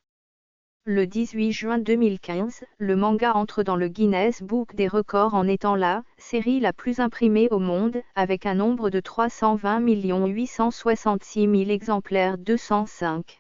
Le 18 juin 2015, le manga entre dans le Guinness Book des records en étant la série la plus imprimée au monde, avec un nombre de 320 866 000 exemplaires 205.